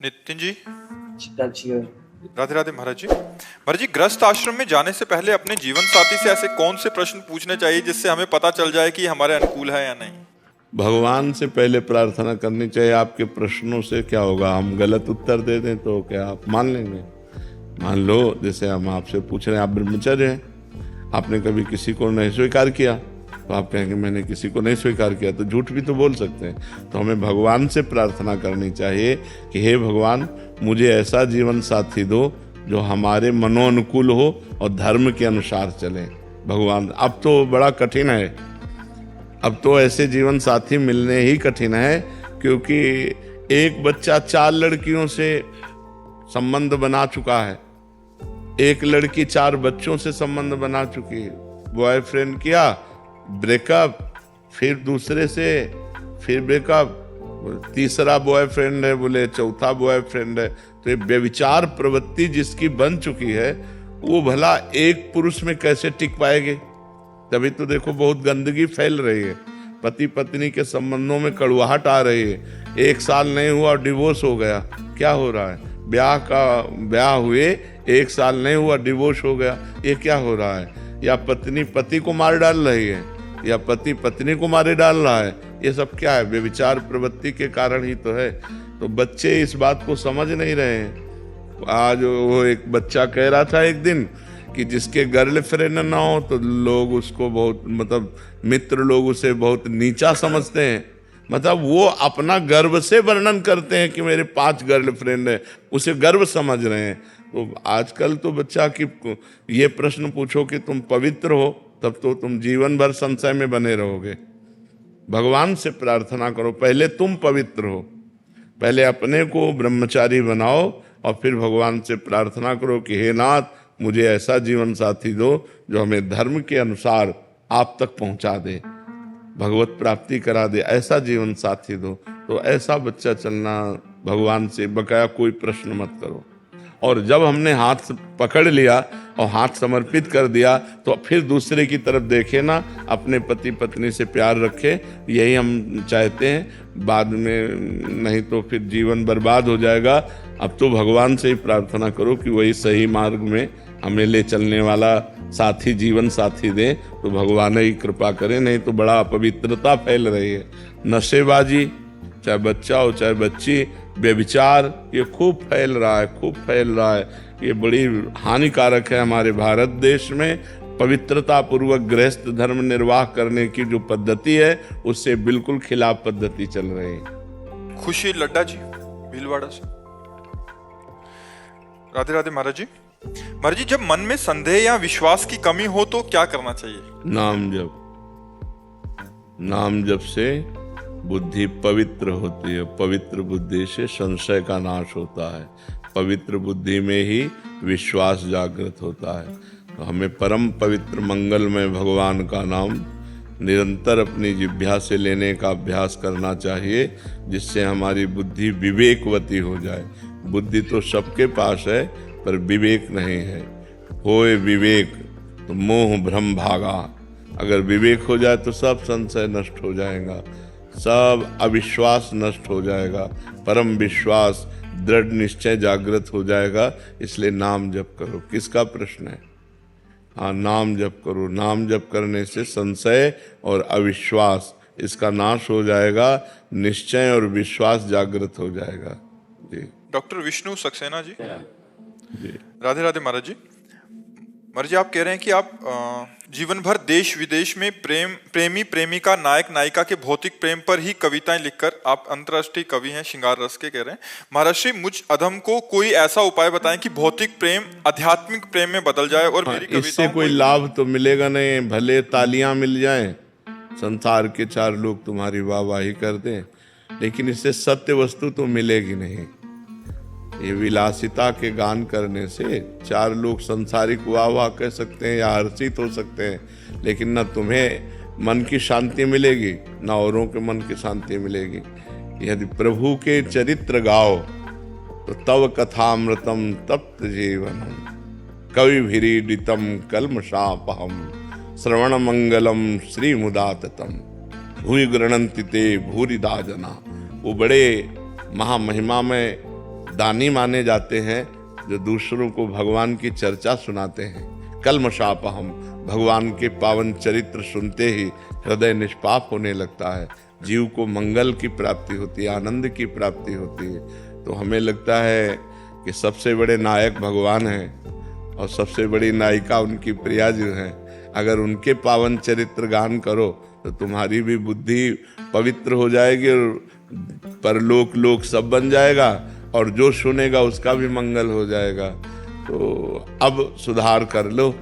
नितिन जी, राज्य राधे राधे महाराज जी। महाराज जी, गृहस्थ आश्रम में जाने से पहले अपने जीवन साथी से ऐसे कौन से प्रश्न पूछने चाहिए जिससे हमें पता चल जाए कि हमारे अनुकूल है या नहीं? भगवान से पहले प्रार्थना करनी चाहिए। आपके प्रश्नों से क्या होगा, हम गलत उत्तर दे दें तो क्या आप मान लेंगे? मान लो जैसे हम आपसे पूछ रहे हैं, आप ब्रह्मचर्य हैं, आपने कभी किसी को नहीं स्वीकार किया, तो आप कहेंगे मैंने किसी को नहीं स्वीकार किया, तो झूठ भी तो बोल सकते हैं। तो हमें भगवान से प्रार्थना करनी चाहिए कि हे भगवान, मुझे ऐसा जीवन साथी दो जो हमारे मनोनुकूल हो और धर्म के अनुसार चले। भगवान, अब तो बड़ा कठिन है, अब तो ऐसे जीवन साथी मिलने ही कठिन है, क्योंकि एक बच्चा 4 लड़कियों से संबंध बना चुका है, एक लड़की 4 बच्चों से संबंध बना चुकी है। बॉयफ्रेंड किया, ब्रेकअप, फिर दूसरे से, फिर ब्रेकअप, तीसरा बॉयफ्रेंड है, बोले चौथा बॉयफ्रेंड है। तो ये व्यभिचार प्रवृत्ति जिसकी बन चुकी है, वो भला एक पुरुष में कैसे टिक पाएगी? तभी तो देखो बहुत गंदगी फैल रही है, पति पत्नी के संबंधों में कड़वाहट आ रही है। 1 साल नहीं हुआ और डिवोर्स हो गया। क्या हो रहा है? ब्याह हुए 1 साल नहीं हुआ, डिवोर्स हो गया। ये क्या हो रहा है? या पत्नी पति को मार डाल रही है, या पति पत्नी को मारे डाल रहा है। ये सब क्या है? व्यभिचार प्रवृत्ति के कारण ही तो है। तो बच्चे इस बात को समझ नहीं रहे हैं। आज वो एक बच्चा कह रहा था एक दिन कि जिसके गर्लफ्रेंड ना हो तो लोग उसको बहुत, मतलब मित्र लोग उसे बहुत नीचा समझते हैं। मतलब वो अपना गर्व से वर्णन करते हैं कि मेरे 5 गर्लफ्रेंड है, उसे गर्व समझ रहे हैं। तो आजकल तो बच्चा की ये प्रश्न पूछो कि तुम पवित्र हो, तब तो तुम जीवन भर संशय में बने रहोगे। भगवान से प्रार्थना करो, पहले तुम पवित्र हो, पहले अपने को ब्रह्मचारी बनाओ और फिर भगवान से प्रार्थना करो कि हे नाथ, मुझे ऐसा जीवन साथी दो जो हमें धर्म के अनुसार आप तक पहुंचा दे, भगवत प्राप्ति करा दे, ऐसा जीवन साथी दो। तो ऐसा बच्चा चलना, भगवान से बकाया कोई प्रश्न मत करो। और जब हमने हाथ पकड़ लिया और हाथ समर्पित कर दिया, तो फिर दूसरे की तरफ देखे ना, अपने पति पत्नी से प्यार रखे, यही हम चाहते हैं। बाद में नहीं तो फिर जीवन बर्बाद हो जाएगा। अब तो भगवान से ही प्रार्थना करो कि वही सही मार्ग में हमें ले चलने वाला साथी, जीवन साथी दें, तो भगवान ही कृपा करें। नहीं तो बड़ा अपवित्रता फैल रही है। नशेबाजी, चाहे बच्चा हो चाहे बच्ची, व्यभिचार, ये खूब फैल रहा है, खूब फैल रहा है। ये बड़ी हानिकारक है हमारे भारत देश में। पवित्रता पूर्वक गृहस्थ धर्म निर्वाह करने की जो पद्धति है, उससे बिल्कुल खिलाफ पद्धति चल रही है। खुशी लड्डा जी, भीलवाड़ा से। राधे राधे महाराज जी। महाराज जी, जब मन में संदेह या विश्वास की कमी हो तो क्या करना चाहिए? नाम जप। नाम जप से बुद्धि पवित्र होती है। पवित्र बुद्धि से संशय का नाश होता है। पवित्र बुद्धि में ही विश्वास जागृत होता है। तो हमें परम पवित्र मंगलमय भगवान का नाम निरंतर अपनी जिह्वा से लेने का अभ्यास करना चाहिए, जिससे हमारी बुद्धि विवेकवती हो जाए। बुद्धि तो सबके पास है, पर विवेक नहीं है। होए विवेक तो मोह भ्रम भागा। अगर विवेक हो जाए तो सब संशय नष्ट हो जाएगा, सब अविश्वास नष्ट हो जाएगा, परम विश्वास, दृढ़ निश्चय जागृत हो जाएगा। इसलिए नाम जप करो। किसका प्रश्न है? हाँ, नाम जप करो। नाम जप करने से संशय और अविश्वास, इसका नाश हो जाएगा, निश्चय और विश्वास जागृत हो जाएगा। जी। डॉक्टर विष्णु सक्सेना जी। जी। राधे राधे महाराज जी। महाराज जी, आप कह रहे हैं कि आप जीवन भर देश विदेश में प्रेमी प्रेमिका, नायक नायिका के भौतिक प्रेम पर ही कविताएं लिखकर आप अंतर्राष्ट्रीय कवि हैं, श्रृंगार रस के, कह रहे हैं। महाराज श्री, मुझ अधम को कोई ऐसा उपाय बताएं कि भौतिक प्रेम आध्यात्मिक प्रेम में बदल जाए और मेरी इससे कविताओं कोई लाभ तो मिलेगा नहीं। भले तालियां मिल जाएं, संसार के 4 लोग तुम्हारी वाहवाही कर दें, लेकिन इससे सत्य वस्तु तो मिलेगी नहीं। ये विलासिता के गान करने से 4 लोग संसारिक वाह कह सकते हैं या हर्षित हो सकते हैं, लेकिन न तुम्हें मन की शांति मिलेगी, न औरों के मन की शांति मिलेगी। यदि प्रभु के चरित्र गाओ तो तव कथामृतम तप्त जीवनम, कवि भिरीडितम कल्मषापहम, श्रवण मंगलम श्री मुदाततम, भूय गृणन्ति ते भूरिदा जना। वो बड़े महामहिमा में दानी माने जाते हैं जो दूसरों को भगवान की चर्चा सुनाते हैं। कल्मषापहम, भगवान के पावन चरित्र सुनते ही हृदय निष्पाप होने लगता है, जीव को मंगल की प्राप्ति होती है, आनंद की प्राप्ति होती है। तो हमें लगता है कि सबसे बड़े नायक भगवान हैं और सबसे बड़ी नायिका उनकी प्रिया जो हैं। अगर उनके पावन चरित्र गान करो तो तुम्हारी भी बुद्धि पवित्र हो जाएगी और परलोक लोक सब बन जाएगा, और जो सुनेगा उसका भी मंगल हो जाएगा। तो अब सुधार कर लो,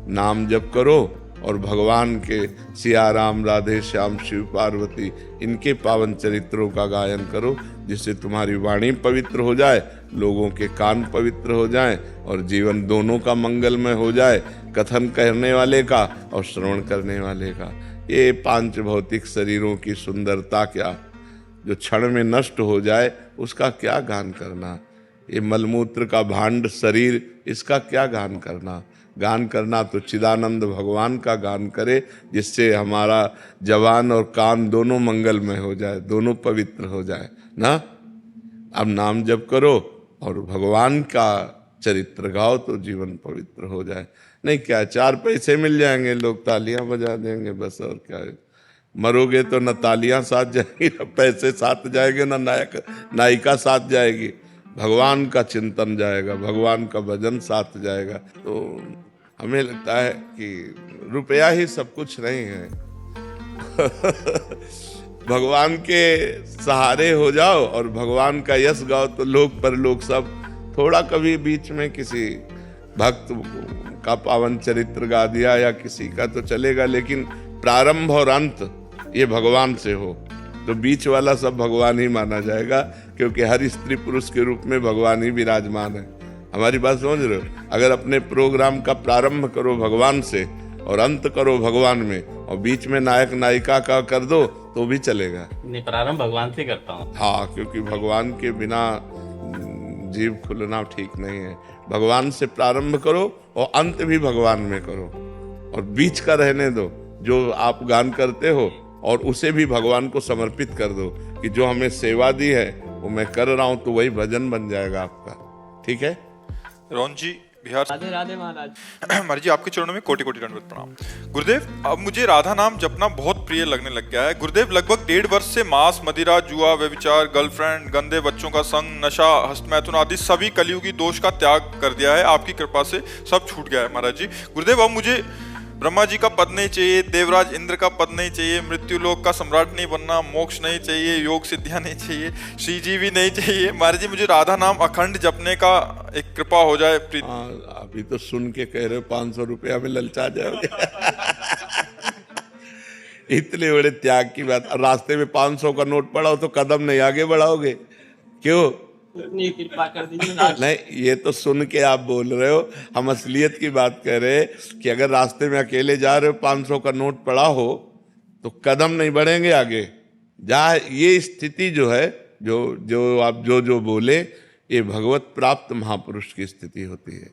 नाम जप करो और भगवान के सिया राम, राधे श्याम, शिव पार्वती, इनके पावन चरित्रों का गायन करो, जिससे तुम्हारी वाणी पवित्र हो जाए, लोगों के कान पवित्र हो जाएं और जीवन दोनों का मंगलमय हो जाए, कथन करने वाले का और श्रवण करने वाले का। ये पांच भौतिक शरीरों की सुंदरता क्या, जो क्षण में नष्ट हो जाए उसका क्या गान करना। ये मलमूत्र का भांड शरीर, इसका क्या गान करना। गान करना तो चिदानंद भगवान का गान करे, जिससे हमारा जवान और कान दोनों मंगलमय हो जाए, दोनों पवित्र हो जाए ना। अब नाम जप करो और भगवान का चरित्र गाओ तो जीवन पवित्र हो जाए। नहीं क्या, चार पैसे मिल जाएंगे, लोग तालियां बजा देंगे बस, और क्या है। मरोगे तो न तालियां साथ जाएंगी, न पैसे साथ जाएंगे, न नायक नायिका साथ जाएगी, भगवान का चिंतन जाएगा, भगवान का भजन साथ जाएगा। तो हमें लगता है कि रुपया ही सब कुछ नहीं है। भगवान के सहारे हो जाओ और भगवान का यश गाओ तो लोग परलोक सब। थोड़ा कभी बीच में किसी भक्त का पावन चरित्र गा दिया या किसी का तो चलेगा, लेकिन प्रारंभ और अंत ये भगवान से हो तो बीच वाला सब भगवान ही माना जाएगा, क्योंकि हर स्त्री पुरुष के रूप में भगवान ही विराजमान है। हमारी बात समझ रहे हो। अगर अपने प्रोग्राम का प्रारंभ करो भगवान से और अंत करो भगवान में, और बीच में नायक नायिका का कर दो तो भी चलेगा। नहीं, प्रारंभ भगवान से करता हूँ। हाँ, क्योंकि भगवान के बिना जीव खुलना ठीक नहीं है। भगवान से प्रारंभ करो और अंत भी भगवान में करो, और बीच का रहने दो। जो आप गान करते हो और उसे भी भगवान को समर्पित कर दो कि जो हमें सेवा दी है वो मैं कर रहा हूं, तो वही भजन बन जाएगा आपका। ठीक है। रोहन जी बिहार। राधे राधे महाराज। महाराज जी आपके चरणों में कोटि कोटि दंडवत प्रणाम। गुरुदेव, अब मुझे राधा नाम जपना बहुत प्रिय लगने लग गया है। गुरुदेव, लगभग 1.5 वर्ष से मांस, मदिरा, जुआ, व्यभिचार, गर्लफ्रेंड, गंदे बच्चों का संग, नशा, हस्तमैथुन आदि सभी कलियुगी दोष का त्याग कर दिया है। आपकी कृपा से सब छूट गया है महाराज जी। गुरुदेव, अब मुझे ब्रह्मा जी का पद नहीं चाहिए, देवराज इंद्र का पद नहीं चाहिए, मृत्यु लोक का सम्राट नहीं बनना, मोक्ष नहीं चाहिए, योग सिद्धियां नहीं चाहिए, श्री जी भी नहीं चाहिए। महाराज जी, मुझे राधा नाम अखंड जपने का एक कृपा हो जाए। अभी तो सुन के कह रहे हो 500 रुपया में ललचा जाओगे। इतने बड़े त्याग की बात। रास्ते में 500 का नोट पड़ा हो तो कदम नहीं आगे बढ़ाओगे, क्यों? कृपा कर दीजिए। नहीं, ये तो सुन के आप बोल रहे हो, हम असलियत की बात कह रहे हैं कि अगर रास्ते में अकेले जा रहे हो, 500 का नोट पड़ा हो तो कदम नहीं बढ़ेंगे आगे। ये स्थिति जो है, जो आप जो बोले, ये भगवत प्राप्त महापुरुष की स्थिति होती है।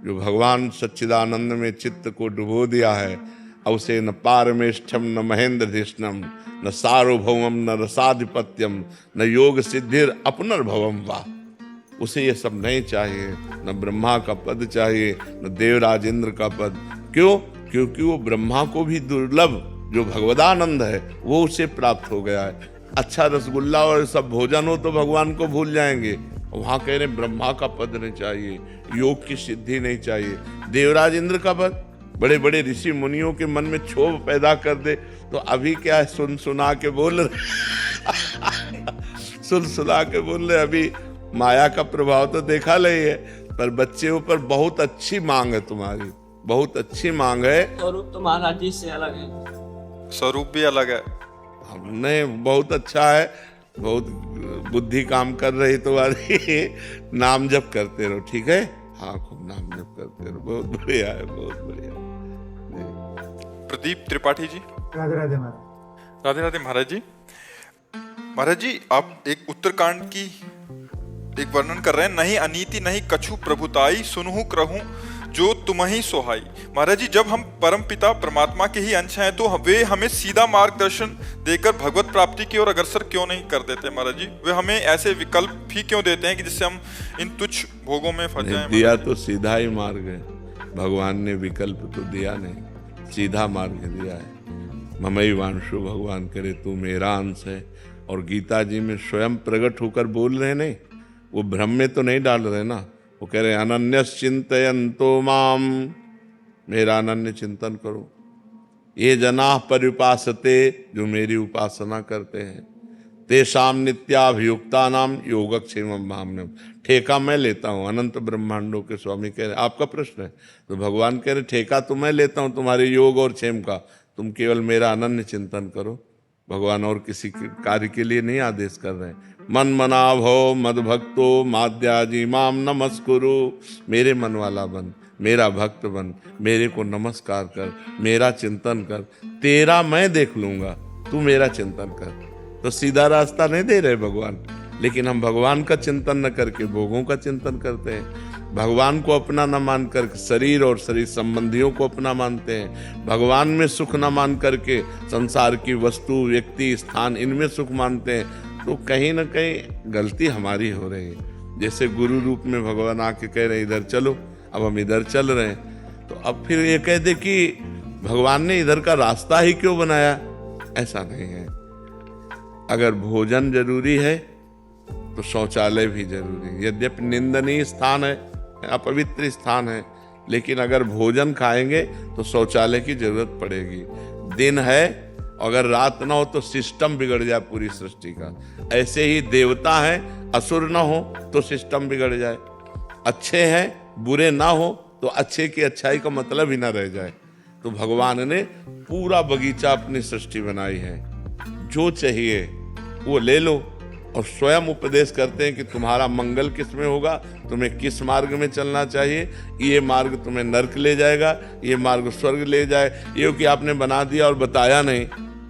जो भगवान सच्चिदानंद में चित्त को डुबो दिया है, अब उसे न पारमेष्ठम, न महेंद्रधिष्णम, न सार्वभौमम, न रसाधिपत्यम, न योग सिद्धिर अपनर्भवम वा। उसे ये सब नहीं चाहिए। न ब्रह्मा का पद चाहिए, न देवराज इंद्र का पद। क्यों? क्योंकि वो ब्रह्मा को भी दुर्लभ जो भगवदानंद है वो उसे प्राप्त हो गया है। अच्छा रसगुल्ला और सब भोजन हो तो भगवान को भूल जाएंगे। वहां कह रहे ब्रह्मा का पद नहीं चाहिए, योग की सिद्धि नहीं चाहिए, देवराज इंद्र का पद। बड़े बड़े ऋषि मुनियों के मन में क्षोभ पैदा कर दे तो अभी क्या है, सुना के बोल रहे सुना के बोल रहे। अभी माया का प्रभाव तो देखा नहीं है, पर बच्चे ऊपर बहुत अच्छी मांग है तुम्हारी, बहुत अच्छी मांग है। स्वरूप तो महाराज जी से अलग है। स्वरूप भी अलग है। हमने बहुत अच्छा है, बहुत बुद्धि काम कर रही तुम्हारी। नाम जप करते रहो, ठीक है? हाँ, खूब नाम जप करते रहो। बहुत बढ़िया है, बहुत बढ़िया। प्रदीप त्रिपाठी जी। राधे राधे महाराज। राधे राधे महाराज जी। महाराज जी, आप एक उत्तरकांड की एक वर्णन कर रहे हैं। नहीं अनीति नहीं कछु प्रभुताई, सुनहु करहूं जो तुम्हीं सोहाई। महाराज जी, जब हम परम पिता परमात्मा के ही अंश हैं तो वे हमें सीधा मार्गदर्शन देकर भगवत प्राप्ति की ओर अग्रसर क्यों नहीं कर देते महाराज जी? वे हमें ऐसे विकल्प फी क्यों देते हैं कि जिससे हम इन तुच्छ भोगों में फंस जाएं? दिया तो सीधा ही मार्ग है, भगवान ने विकल्प तो दिया नहीं, सीधा मार्ग दिया है। ममई वांशु, भगवान करे तू मेरा अंश है। और गीता जी में स्वयं प्रकट होकर बोल रहे नहीं, वो भ्रम में तो नहीं डाल रहे ना, वो कह रहे अनन्यस चिंतयन्तो माम, मेरा अनन्य चिंतन करो। ये जना पर्युपासते, जो मेरी उपासना करते हैं, तेषाम नित्याभियुक्ता नाम योगक्षेमम भाम्यम, ठेका मैं लेता हूँ। अनंत ब्रह्मांडों के स्वामी कह रहे, आपका प्रश्न है तो भगवान कह रहे ठेका तो मैं लेता हूँ तुम्हारे योग और क्षेम का, तुम केवल मेरा अनन्य चिंतन करो। भगवान और किसी कार्य के लिए नहीं आदेश कर रहे हैं। मन मना भव मद भक्तो माद्याजी माम नमस्कुरु, मेरे मन वाला बन, मेरा भक्त बन, मेरे को नमस्कार कर, मेरा चिंतन कर, तेरा मैं देख लूंगा, तू मेरा चिंतन कर। तो सीधा रास्ता नहीं दे रहे भगवान, लेकिन हम भगवान का चिंतन न करके भोगों का चिंतन करते हैं। भगवान को अपना न मान कर शरीर और शरीर संबंधियों को अपना मानते हैं। भगवान में सुख न मान करके संसार की वस्तु, व्यक्ति, स्थान, इनमें सुख मानते हैं। तो कहीं ना कहीं गलती हमारी हो रही है। जैसे गुरु रूप में भगवान आके कह रहे इधर चलो, अब हम इधर चल रहे हैं, तो अब फिर ये कह दे कि भगवान ने इधर का रास्ता ही क्यों बनाया, ऐसा नहीं है। अगर भोजन जरूरी है तो शौचालय भी जरूरी है। यद्यपि निंदनीय स्थान है, अपवित्र स्थान है, लेकिन अगर भोजन खाएंगे तो शौचालय की जरूरत पड़ेगी। दिन है, अगर रात ना हो तो सिस्टम बिगड़ जाए पूरी सृष्टि का। ऐसे ही देवता है, असुर ना हो तो सिस्टम बिगड़ जाए। अच्छे हैं, बुरे ना हो तो अच्छे की अच्छाई का मतलब ही ना रह जाए। तो भगवान ने पूरा बगीचा अपनी सृष्टि बनाई है, जो चाहिए वो ले लो। और स्वयं उपदेश करते हैं कि तुम्हारा मंगल किस में होगा, तुम्हें किस मार्ग में चलना चाहिए। ये मार्ग तुम्हें नरक ले जाएगा, ये मार्ग स्वर्ग ले जाए, ये कि आपने बना दिया और बताया नहीं।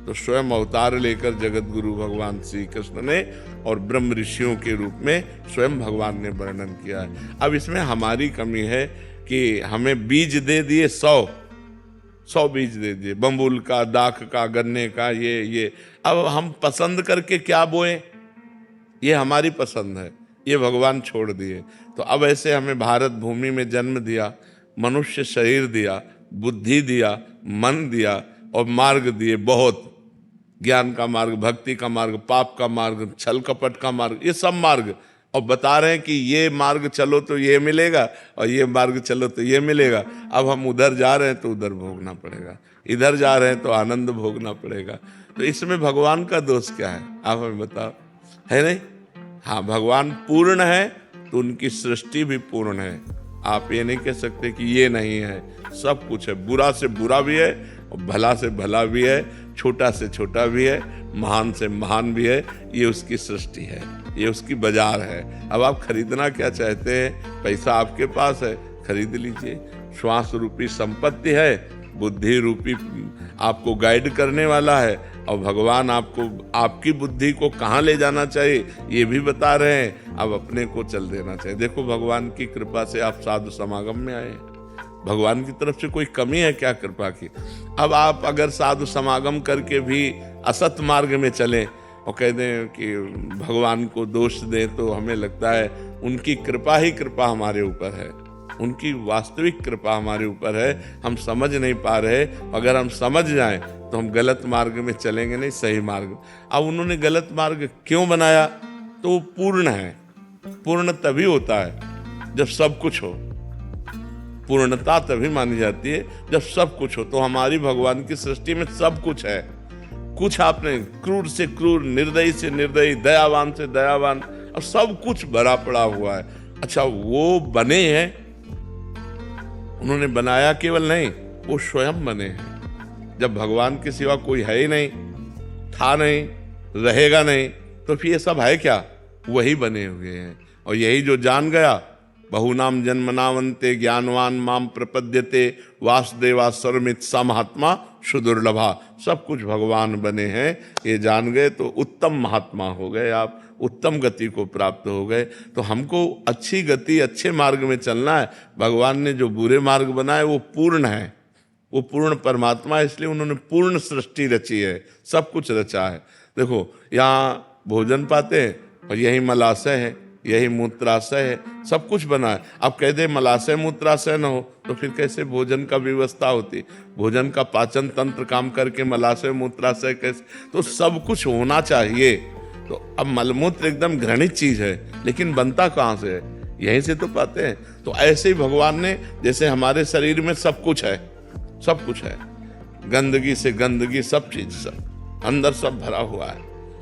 तो स्वयं अवतार लेकर जगत गुरु भगवान श्री कृष्ण ने और ब्रह्म ऋषियों के रूप में स्वयं भगवान ने वर्णन किया है। अब इसमें हमारी कमी है कि हमें बीज दे दिए 100 बीज दे दिए, बम्बुल का, दाख का, गन्ने का, ये अब हम पसंद करके क्या बोए, ये हमारी पसंद है, ये भगवान छोड़ दिए। तो अब ऐसे हमें भारत भूमि में जन्म दिया, मनुष्य शरीर दिया, बुद्धि दिया, मन दिया और मार्ग दिए बहुत, ज्ञान का मार्ग, भक्ति का मार्ग, पाप का मार्ग, छल कपट का मार्ग, ये सब मार्ग। और बता रहे हैं कि ये मार्ग चलो तो ये मिलेगा और ये मार्ग चलो तो ये मिलेगा। अब हम उधर जा रहे हैं तो उधर भोगना पड़ेगा, इधर जा रहे हैं तो आनंद भोगना पड़ेगा। तो इसमें भगवान का दोष क्या है, आप हमें बताओ, है नहीं? हाँ, भगवान पूर्ण है तो उनकी सृष्टि भी पूर्ण है। आप ये नहीं कह सकते कि ये नहीं है, सब कुछ है। बुरा से बुरा भी है और भला से भला भी है, छोटा से छोटा भी है, महान से महान भी है। ये उसकी सृष्टि है, ये उसकी बाजार है। अब आप खरीदना क्या चाहते हैं? पैसा आपके पास है, खरीद लीजिए। श्वास रूपी संपत्ति है, बुद्धि रूपी आपको गाइड करने वाला है, और भगवान आपको आपकी बुद्धि को कहाँ ले जाना चाहिए ये भी बता रहे हैं। अब अपने को चल देना चाहिए। देखो, भगवान की कृपा से आप साधु समागम में आए, भगवान की तरफ से कोई कमी है क्या कृपा की? अब आप अगर साधु समागम करके भी असत मार्ग में चलें और कह दें कि भगवान को दोष दें, तो हमें लगता है उनकी कृपा ही कृपा हमारे ऊपर है, उनकी वास्तविक कृपा हमारे ऊपर है। हम समझ नहीं पा रहे, अगर हम समझ जाएं तो हम गलत मार्ग में चलेंगे नहीं, सही मार्ग। अब उन्होंने गलत मार्ग क्यों बनाया? तो वो पूर्ण है। पूर्ण तभी होता है जब सब कुछ हो, पूर्णता तभी मानी जाती है जब सब कुछ हो। तो हमारी भगवान की सृष्टि में सब कुछ है। कुछ आपने क्रूर से क्रूर, निर्दयी से निर्दयी, दयावान से दयावान, और सब कुछ भरा पड़ा हुआ है। अच्छा, वो बने हैं, उन्होंने बनाया केवल नहीं, वो स्वयं बने हैं। जब भगवान के सिवा कोई है ही नहीं, था नहीं, रहेगा नहीं, तो फिर ये सब है क्या? वही बने हुए हैं। और यही जो जान गया, बहुनाम जन्मनावंते ज्ञानवान माम प्रपद्यते वासुदेवा सर्वमित सा महात्मा सुदुर्लभा। सब कुछ भगवान बने हैं, ये जान गए तो उत्तम महात्मा हो गए, आप उत्तम गति को प्राप्त हो गए। तो हमको अच्छी गति, अच्छे मार्ग में चलना है। भगवान ने जो बुरे मार्ग बनाए वो पूर्ण है, वो पूर्ण परमात्मा है, इसलिए उन्होंने पूर्ण सृष्टि रची है, सब कुछ रचा है। देखो, यहाँ भोजन पाते हैं और यही मलाशय है, यही मूत्राशय है, सब कुछ बना है। अब कह दे मलाशय मूत्राशय न हो तो फिर कैसे भोजन का व्यवस्था होती? भोजन का पाचन तंत्र काम करके मलाशय मूत्राशय कैसे? तो सब कुछ होना चाहिए। तो अब मलमूत्र एकदम घृणित चीज है, लेकिन बनता कहाँ से है? यहीं से तो पाते हैं। तो ऐसे ही भगवान ने, जैसे हमारे शरीर में सब कुछ है, सब कुछ है, गंदगी से गंदगी, सब चीज, सब अंदर सब भरा हुआ है,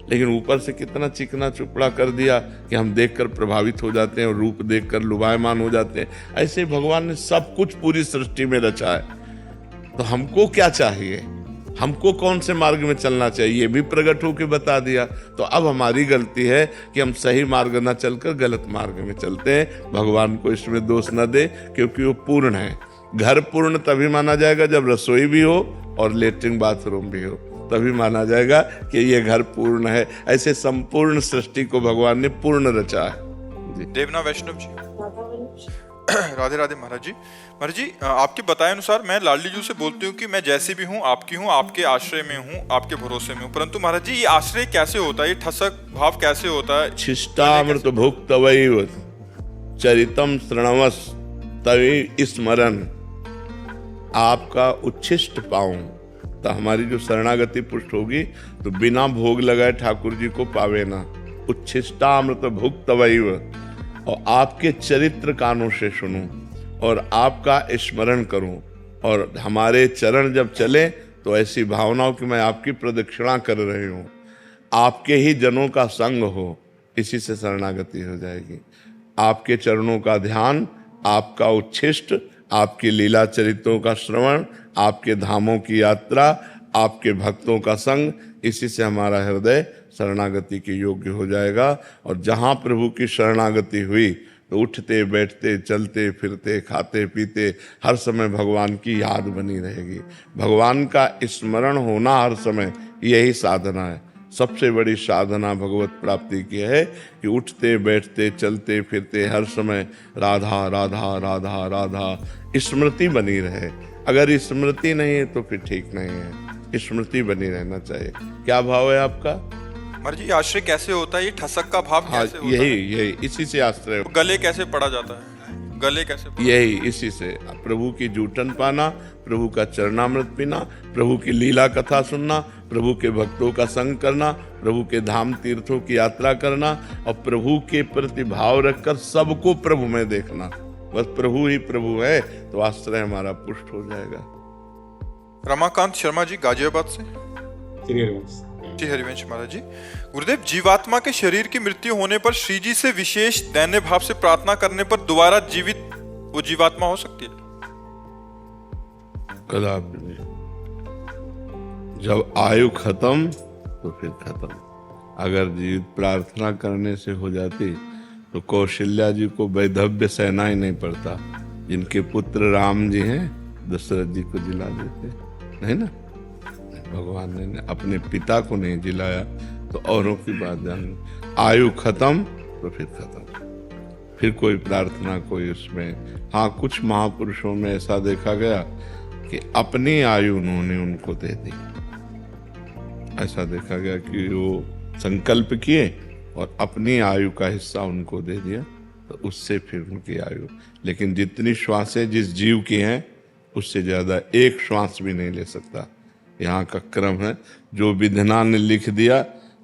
लेकिन ऊपर से कितना चिकना चुपड़ा कर दिया कि हम देखकर प्रभावित हो जाते हैं और रूप देखकर लुभायमान हो जाते हैं। ऐसे भगवान ने सब कुछ पूरी सृष्टि में रचा है। तो हमको क्या चाहिए, हमको कौन से मार्ग में चलना चाहिए, ये भी प्रकट होकर बता दिया। तो अब हमारी गलती है कि हम सही मार्ग न चलकर गलत मार्ग में चलते हैं। भगवान को इसमें दोष न दे, क्योंकि वो पूर्ण है। घर पूर्ण तभी माना जाएगा जब रसोई भी हो और लेटरिन बाथरूम भी हो, तभी माना जाएगा कि ये घर पूर्ण है। ऐसे संपूर्ण सृष्टि को भगवान ने पूर्ण रचा है। देवना वैष्णव जी, राधे राधे महाराज जी। महाराज जी, आपके बताए अनुसार मैं लाडली जी से बोलती हूँ कि मैं जैसी भी हूँ, आपके आश्रय में हूँ, आपके भरोसे में हूँ। परंतु महाराज जी, ये आश्रय कैसे होता है, ये ठसक भाव कैसे होता है? शिष्टामृत भुक्तवैव चरितम श्रणवस तवे स्मरण, आपका उच्छिष्ट पाऊं। तो हमारी जो शरणागति पुष्ट होगी तो बिना भोग लगाए ठाकुर जी को पावे ना। उच्छिष्टामृत भुक्तवैव, और आपके चरित्र कानों से सुनूं और आपका स्मरण करूं, और हमारे चरण जब चले तो ऐसी भावनाओं कि मैं आपकी प्रदक्षिणा कर रही हूं, आपके ही जनों का संग हो, इसी से शरणागति हो जाएगी। आपके चरणों का ध्यान, आपका उच्छिष्ट, आपकी लीला चरित्रों का श्रवण, आपके धामों की यात्रा, आपके भक्तों का संग, इसी से हमारा हृदय शरणागति के योग्य हो जाएगा। और जहाँ प्रभु की शरणागति हुई तो उठते बैठते चलते फिरते खाते पीते हर समय भगवान की याद बनी रहेगी। भगवान का स्मरण होना हर समय, यही साधना है। सबसे बड़ी साधना भगवत प्राप्ति की है कि उठते बैठते चलते फिरते हर समय राधा राधा राधा राधा स्मृति बनी रहे। अगर स्मृति नहीं है तो फिर ठीक नहीं है, स्मृति बनी रहना चाहिए। क्या भाव है आपका? महाराज जी, आश्रय कैसे होता है, ये ठसक का भाव कैसे होता है? यही इसी से आश्रय। गले कैसे पड़ा जाता है, गले कैसे पड़ा? यही इसी से प्रभु की जूठन पाना, प्रभु का चरणामृत पीना, प्रभु की लीला कथा सुनना, प्रभु के भक्तों का संग करना, प्रभु के धाम तीर्थों की यात्रा करना, और प्रभु के प्रति भाव रखकर सबको प्रभु में देखना। बस प्रभु ही प्रभु है तो आश्रय हमारा पुष्ट हो जाएगा। रमाकांत शर्मा जी, गाजियाबाद से। जी हरिवंश महाराज जी। गुरुदेव, जीवात्मा के शरीर की मृत्यु होने पर श्री जी से विशेष दैन्य भाव से प्रार्थना करने पर दोबारा जीवित वो जीवात्मा हो सकती है? कदापि नहीं। जब आयु खत्म तो फिर खत्म। अगर जीवित प्रार्थना करने से हो जाती तो कौशल्या जी को वैधव्य सहना ही नहीं पड़ता। जिनके पुत्र राम जी हैं, दशरथ जी को जिला देते, नहीं ना? भगवान ने अपने पिता को नहीं जिलाया तो औरों की बात जान। आयु खत्म तो फिर खत्म, फिर कोई प्रार्थना कोई उसमें। हाँ, कुछ महापुरुषों में ऐसा देखा गया कि अपनी आयु उन्होंने उनको दे दी। ऐसा देखा गया कि वो संकल्प किए और अपनी आयु का हिस्सा उनको दे दिया, तो उससे फिर उनकी आयु। लेकिन जितनी श्वासें जिस जीव की हैं उससे ज्यादा एक श्वास भी नहीं ले सकता। यहाँ का क्रम है, जो विधना ने लिख दिया,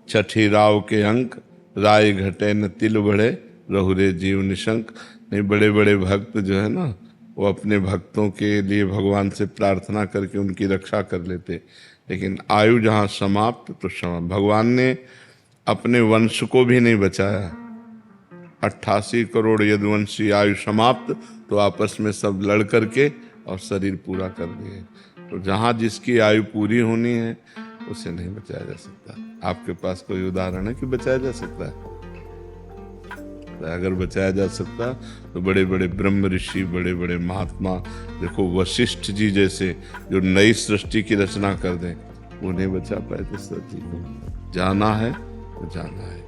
छठी राव के अंक, राय घटे न तिल बढ़े, रहुरे जीव निशंक। नहीं, बड़े बड़े भक्त जो है ना, वो अपने भक्तों के लिए भगवान से प्रार्थना करके उनकी रक्षा कर लेते। लेकिन आयु जहाँ समाप्त तो समाप्त। भगवान ने अपने वंश को भी नहीं बचाया। 88 करोड़ यदुवंशी आयु समाप्त तो आपस में सब लड़ करके और शरीर पूरा कर दिए। तो जहाँ जिसकी आयु पूरी होनी है उसे नहीं बचाया जा सकता। आपके पास कोई उदाहरण है कि बचाया जा सकता है? अगर बचाया जा सकता तो बड़े बड़े ब्रह्म ऋषि, बड़े बड़े महात्मा, देखो वशिष्ठ जी जैसे, जो नई सृष्टि की रचना कर दें, वो नहीं बचा पाए दशरथ जी को। जाना है तो जाना है।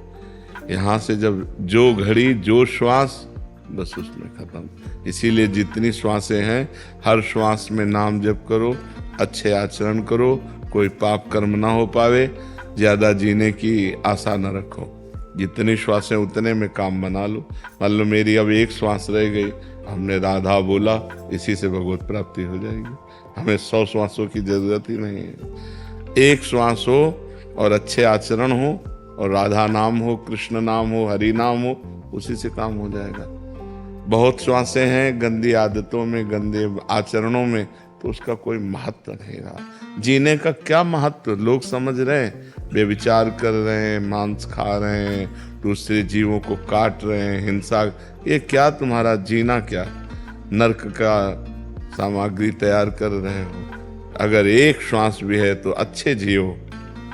यहाँ से जब जो घड़ी जो श्वास, बस उसमें खत्म। इसीलिए जितनी श्वासें हैं, हर श्वास में नाम जप करो, अच्छे आचरण करो, कोई पाप कर्म ना हो पावे, ज्यादा जीने की आशा न रखो। जितनी श्वासें उतने में काम बना लो। मान लो मेरी अब एक श्वास रह गई, हमने राधा बोला, इसी से भगवत प्राप्ति हो जाएगी। हमें 100 श्वासों की जरूरत ही नहीं है। एक श्वास हो और अच्छे आचरण हो और राधा नाम हो, कृष्ण नाम हो, हरि नाम हो, उसी से काम हो जाएगा। बहुत श्वासें हैं गंदी आदतों में, गंदे आचरणों में, तो उसका कोई महत्व नहीं रहा। जीने का क्या महत्व? लोग समझ रहे हैं, बेविचार कर रहे हैं, मांस खा रहे हैं, दूसरे जीवों को काट रहे हैं, हिंसा, ये क्या तुम्हारा जीना? क्या नरक का सामग्री तैयार कर रहे हो? अगर एक श्वास भी है तो अच्छे जियो,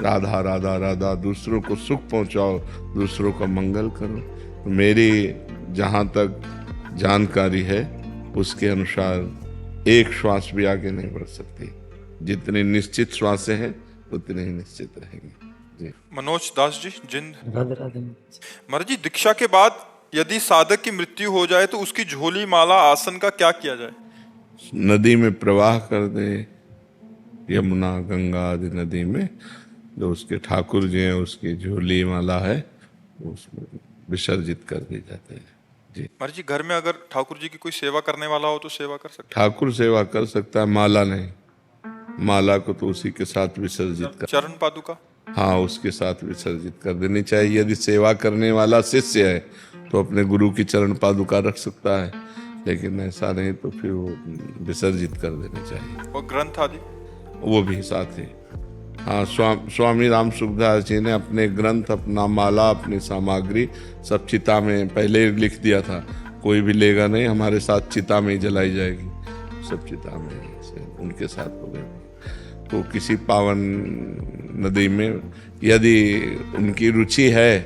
राधा राधा राधा, दूसरों को सुख पहुंचाओ, दूसरों का मंगल करो। तो मेरी जहाँ तक जानकारी है उसके अनुसार एक श्वास भी आगे नहीं बढ़ सकती। जितनी निश्चित श्वासें हैं उतनी ही निश्चित रहेंगी। जी। मनोज दास जी, जिंद। राधे राधे। महाराज जी, दीक्षा के बाद यदि साधक की मृत्यु हो जाए तो उसकी झोली, माला, आसन का क्या किया जाए? नदी में प्रवाह कर दे, यमुना गंगा आदि नदी में। जो उसके ठाकुर जी हैं, उसकी झोली माला है, उसमें विसर्जित कर दी जाते हैं। जी। महाराज जी, घर में अगर ठाकुर जी की कोई सेवा करने वाला हो तो सेवा कर सकते ठाकुर सेवा कर सकता है, माला नहीं। माला को तो उसी के साथ विसर्जित कर, चरण पादुका? हाँ, उसके साथ विसर्जित कर देनी चाहिए। यदि सेवा करने वाला शिष्य है तो अपने गुरु की चरण पादुका रख सकता है, लेकिन ऐसा नहीं तो फिर वो विसर्जित कर देनी चाहिए। और ग्रंथ आदि? वो भी साथ ही। हाँ, स्वामी राम सुखदास जी ने अपने ग्रंथ, अपना माला, अपनी सामग्री सब चिता में पहले लिख दिया था। कोई भी लेगा नहीं, हमारे साथ चिता में ही जलाई जाएगी, सब चिता में से उनके साथ हो गए। तो किसी पावन नदी में यदि उनकी रुचि है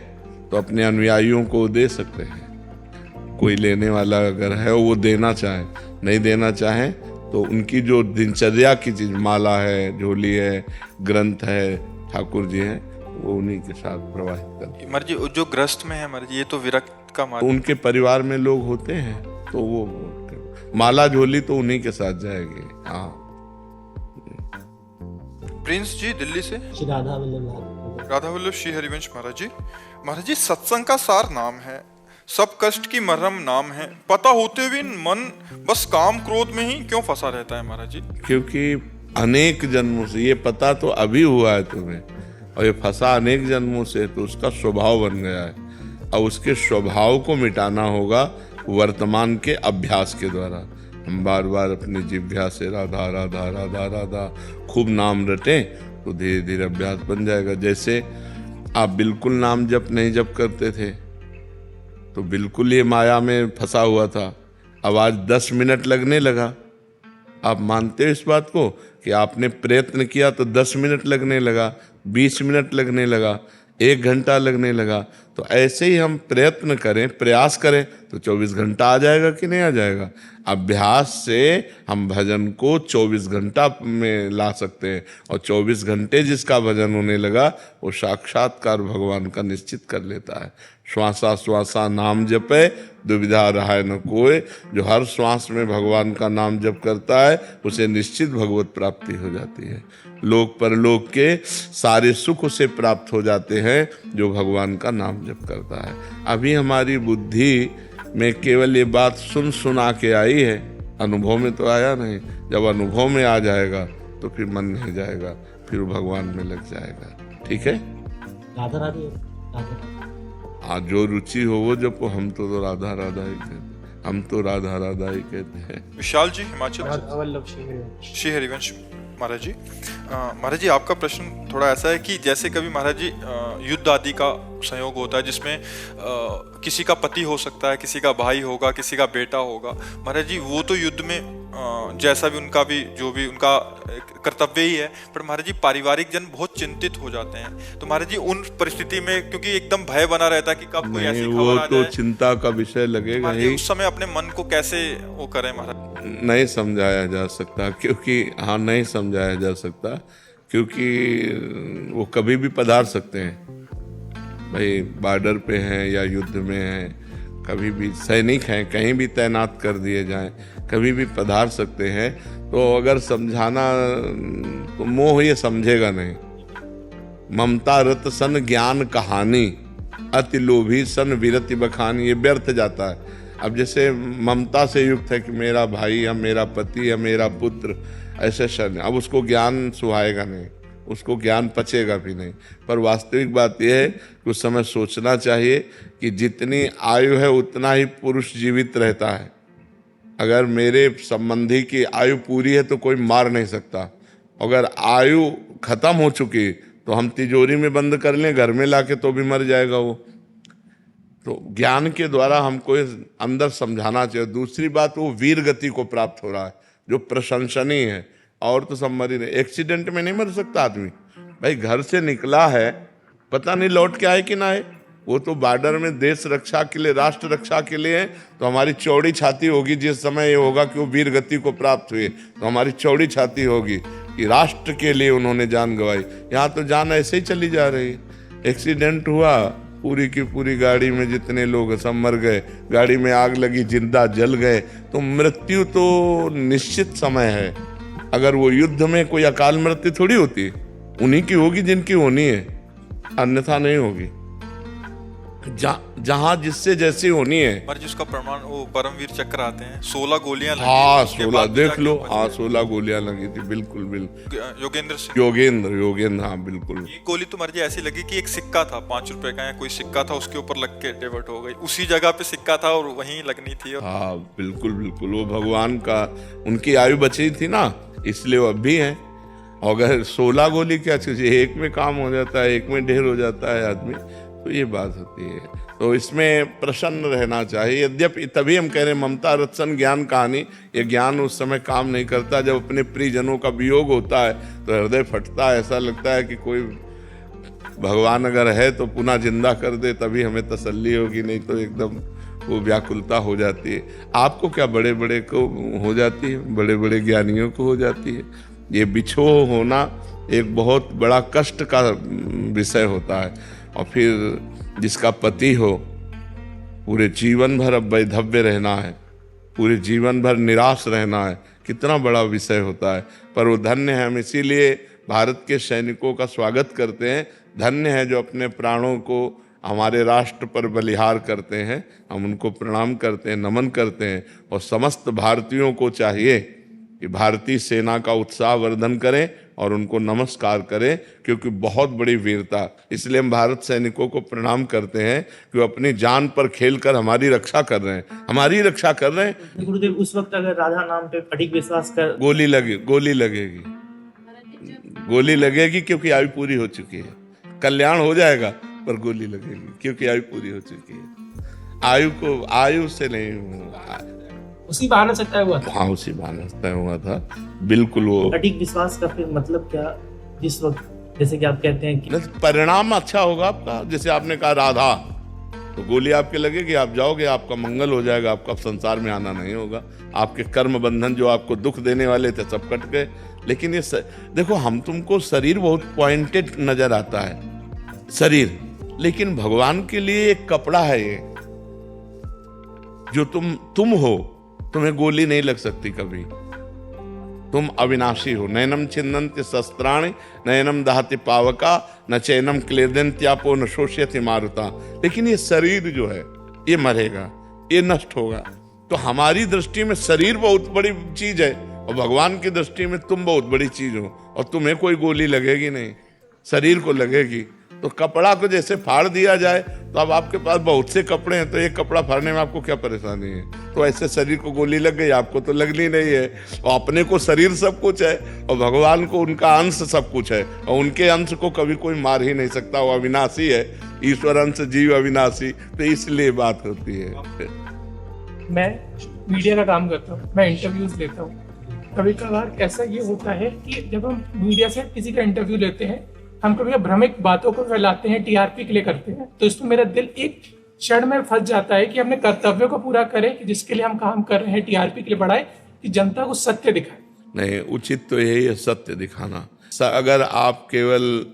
तो अपने अनुयायियों को दे सकते हैं। कोई लेने वाला अगर है वो देना चाहे, नहीं देना चाहे तो उनकी जो दिनचर्या की चीज, माला है, झोली है, ग्रंथ है, ठाकुर जी हैं, वो उन्हीं के साथ प्रवाहित करते हैं। महाराज जी, जो गृहस्थ में है महाराज जी, ये तो विरक्त का तो मार्ग। उनके परिवार में लोग होते हैं तो वो माला झोली तो उन्हीं के साथ जाएगी। हाँ। प्रिंस जी, दिल्ली से। श्री राधा वल्लभ। राधा वल्लभ श्री हरिवंश महाराज जी। महाराज जी, सत्संग का सार नाम है, सब कष्ट की मरहम नाम है, पता होते हुए मन बस काम क्रोध में ही क्यों फंसा रहता है महाराज जी? क्योंकि अनेक जन्मों से, ये पता तो अभी हुआ है तुम्हें, और ये फंसा अनेक जन्मों से, तो उसका स्वभाव बन गया है। अब उसके स्वभाव को मिटाना होगा वर्तमान के अभ्यास के द्वारा। हम बार बार अपनी जिह्वा से राधा राधा राधा राधा खूब नाम रटें तो धीरे धीरे अभ्यास बन जाएगा। जैसे आप बिल्कुल नाम जप नहीं जप करते थे तो बिल्कुल ये माया में फंसा हुआ था। अब आज 10 मिनट लगने लगा। आप मानते हो इस बात को कि आपने प्रयत्न किया तो 10 मिनट लगने लगा, 20 मिनट लगने लगा, 1 घंटा लगने लगा। तो ऐसे ही हम प्रयत्न करें, प्रयास करें तो 24 घंटा आ जाएगा कि नहीं आ जाएगा? अभ्यास से हम भजन को 24 घंटा में ला सकते हैं, और 24 घंटे जिसका भजन होने लगा वो साक्षात्कार भगवान का निश्चित कर लेता है। श्वासा श्वासा नाम जपे, दुविधा रहाय न कोय। जो हर श्वास में भगवान का नाम जप करता है उसे निश्चित भगवत प्राप्ति हो जाती है। लोक परलोक के सारे सुख उसे प्राप्त हो जाते हैं जो भगवान का नाम जप करता है। अभी हमारी बुद्धि में केवल ये बात सुन सुना के आई है, अनुभव में तो आया नहीं। जब अनुभव में आ जाएगा तो फिर मन नहीं जाएगा, फिर भगवान में लग जाएगा। ठीक है, राधा राधे। आज जो रुचि हो वो जब हम तो राधा राधा ही कहते हैं, हम तो राधा राधा ही कहते हैं। विशाल जी, हिमाचल से। राधा वल्लभ श्री हरिवंश। श्री हरिवंश महाराज जी। महाराज जी, आपका प्रश्न थोड़ा ऐसा है कि जैसे कभी महाराज जी युद्ध आदि का संयोग होता है जिसमें किसी का पति हो सकता है, किसी का भाई होगा, किसी का बेटा होगा। महाराज जी, वो तो युद्ध में जैसा भी उनका भी जो भी उनका कर्तव्य ही है, पर महाराज जी पारिवारिक जन बहुत चिंतित हो जाते हैं। तो महाराज जी उन परिस्थिति में, क्योंकि एकदम भय बना रहता है कि कब कोई ऐसी खबर आ जाए, वो तो चिंता का विषय लगेगा ही। उस समय अपने मन को कैसे वो करें महाराज? नहीं समझाया जा सकता, क्योंकि हाँ नहीं समझाया जा सकता, क्योंकि वो कभी भी पधार सकते हैं। भाई बॉर्डर पे हैं या युद्ध में हैं, कभी भी सैनिक हैं, कहीं भी तैनात कर दिए जाएं, कभी भी पधार सकते हैं। तो अगर समझाना तो मोह ये समझेगा नहीं। ममता रत सन ज्ञान कहानी, अति लोभी सन विरति बखान, ये व्यर्थ जाता है। अब जैसे ममता से युक्त है कि मेरा भाई या मेरा पति या मेरा पुत्र ऐसे क्षण, अब उसको ज्ञान सुहाएगा नहीं, उसको ज्ञान पचेगा भी नहीं। पर वास्तविक बात यह है कि उस समय सोचना चाहिए कि जितनी आयु है उतना ही पुरुष जीवित रहता है। अगर मेरे संबंधी की आयु पूरी है तो कोई मार नहीं सकता, अगर आयु खत्म हो चुकी तो हम तिजोरी में बंद कर लें घर में लाके तो भी मर जाएगा वो। तो ज्ञान के द्वारा हमको अंदर समझाना चाहिए। दूसरी बात, वो वीर गति को प्राप्त हो रहा है जो प्रशंसनीय है। और तो सब मर ही नहीं, एक्सीडेंट में नहीं मर सकता आदमी। भाई घर से निकला है, पता नहीं लौट के आए कि ना आए, वो तो बॉर्डर में देश रक्षा के लिए, राष्ट्र रक्षा के लिए है। तो हमारी चौड़ी छाती होगी जिस समय ये होगा कि वो वीर गति को प्राप्त हुए, तो हमारी चौड़ी छाती होगी कि राष्ट्र के लिए उन्होंने जान गंवाई। यहाँ तो जान ऐसे ही चली जा रही है। एक्सीडेंट हुआ, पूरी की पूरी गाड़ी में जितने लोग सब मर गए, गाड़ी में आग लगी, जिंदा जल गए। तो मृत्यु तो निश्चित समय है। अगर वो युद्ध में कोई अकाल मृत्यु थोड़ी होती, उन्हीं की होगी जिनकी होनी है, अन्यथा नहीं होगी। जहां जिससे जैसी होनी है। पर जिसका प्रमाण वो परमवीर चक्र आते हैं, 16 गोलियां लगी। हाँ 16 देख लो, हाँ 16 गोलियां लगी थी, बिल्कुल बिल्कुल। योगेंद्र सिंह, योगेंद्र, हाँ बिल्कुल। ये गोली तो मर्जी ऐसी लगी कि एक सिक्का था 5 रुपए का या कोई सिक्का था, उसके ऊपर लग के डेवर्ट हो गई। उसी जगह पे सिक्का था और वहीं लगनी थी। हाँ बिल्कुल बिल्कुल, वो भगवान का, उनकी आयु बची थी ना, इसलिए वो अब भी है। अगर 16 गोली क्या चीज, एक में काम हो जाता है, एक में ढेर हो जाता है आदमी, तो ये बात होती है। तो इसमें प्रसन्न रहना चाहिए। यद्यपि तभी हम कह रहे हैं ममता रत्सन ज्ञान कहानी, ये ज्ञान उस समय काम नहीं करता जब अपने प्रियजनों का वियोग होता है तो हृदय फटता है। ऐसा लगता है कि कोई भगवान अगर है तो पुनः जिंदा कर दे, तभी हमें तसल्ली होगी, नहीं तो एकदम वो व्याकुलता हो जाती है। आपको क्या, बड़े बड़े को हो जाती है, बड़े बड़े ज्ञानियों को हो जाती है। ये बिछोह होना एक बहुत बड़ा कष्ट का विषय होता है। और फिर जिसका पति हो, पूरे जीवन भर अब वैधव्य रहना है, पूरे जीवन भर निराश रहना है, कितना बड़ा विषय होता है। पर वो धन्य है, हम इसीलिए भारत के सैनिकों का स्वागत करते हैं। धन्य है जो अपने प्राणों को हमारे राष्ट्र पर बलिहार करते हैं। हम उनको प्रणाम करते हैं, नमन करते हैं। और समस्त भारतीयों को चाहिए कि भारतीय सेना का उत्साह वर्धन करें और उनको नमस्कार करें, क्योंकि बहुत बड़ी वीरता। इसलिए हम भारत सैनिकों को प्रणाम करते हैं कि वो अपनी जान पर खेलकर हमारी रक्षा कर रहे हैं, हमारी रक्षा कर रहे हैं। गुरुदेव, उस वक्त अगर राधा नाम पे अधिक विश्वास कर, गोली लगेगी क्योंकि आयु पूरी हो चुकी है। कल्याण हो जाएगा पर गोली लगेगी क्योंकि आयु पूरी हो चुकी है। आयु से नहीं, उसी बहाने से तय हुआ था। हाँ उसी बहाने तय हुआ था, बिल्कुल। वो अधिक विश्वास का फिर मतलब क्या, जिस वक्त जैसे कि आप कहते हैं कि परिणाम अच्छा होगा आपका। जैसे आपने कहा राधा, तो गोली आपके लगेगी, आप जाओगे, आपका मंगल हो जाएगा, आपका संसार में आना नहीं होगा। आपके कर्म बंधन जो आपको दुख देने वाले थे सब कट गए। लेकिन ये देखो, हम तुमको शरीर बहुत पॉइंटेड नजर आता है शरीर, लेकिन भगवान के लिए एक कपड़ा है ये, जो तुम हो। तुम्हें गोली नहीं लग सकती कभी, तुम अविनाशी हो। नयनम छिन्नन्ति शस्त्राणि नयनम दहति पावका न चैनम क्लेदन्त्यापो न शोष्यति मारुता। लेकिन ये शरीर जो है ये मरेगा, ये नष्ट होगा। तो हमारी दृष्टि में शरीर बहुत बड़ी चीज है और भगवान की दृष्टि में तुम बहुत बड़ी चीज हो, और तुम्हें कोई गोली लगेगी नहीं, शरीर को लगेगी। तो कपड़ा को जैसे फाड़ दिया जाए, तो अब आपके पास बहुत से कपड़े हैं, तो एक कपड़ा फाड़ने में आपको क्या परेशानी है। तो ऐसे शरीर को गोली लग गई, आपको तो लगनी नहीं है। और अपने को शरीर सब कुछ है और भगवान को उनका अंश सब कुछ है, और उनके अंश को कभी कोई मार ही नहीं सकता। वो अविनाशी है, ईश्वर अंश जीव अविनाशी। तो इसलिए बात होती है। मैं मीडिया का काम करता हूँ, मैं इंटरव्यूज लेता हूँ। कभी कभार ऐसा ये होता है कि जब हम मीडिया से किसी का इंटरव्यू लेते हैं, हम कभी भ्रमिक बातों को फैलाते हैं, टीआरपी के लिए करते हैं। तो इसमें मेरा दिल एक क्षण में फंस जाता है कि अपने कर्तव्यों को पूरा करें, कि जिसके लिए हम काम कर रहे हैं, टीआरपी के लिए बढ़ाए, कि जनता को सत्य दिखाए। नहीं, उचित तो यही है, सत्य दिखाना। अगर आप केवल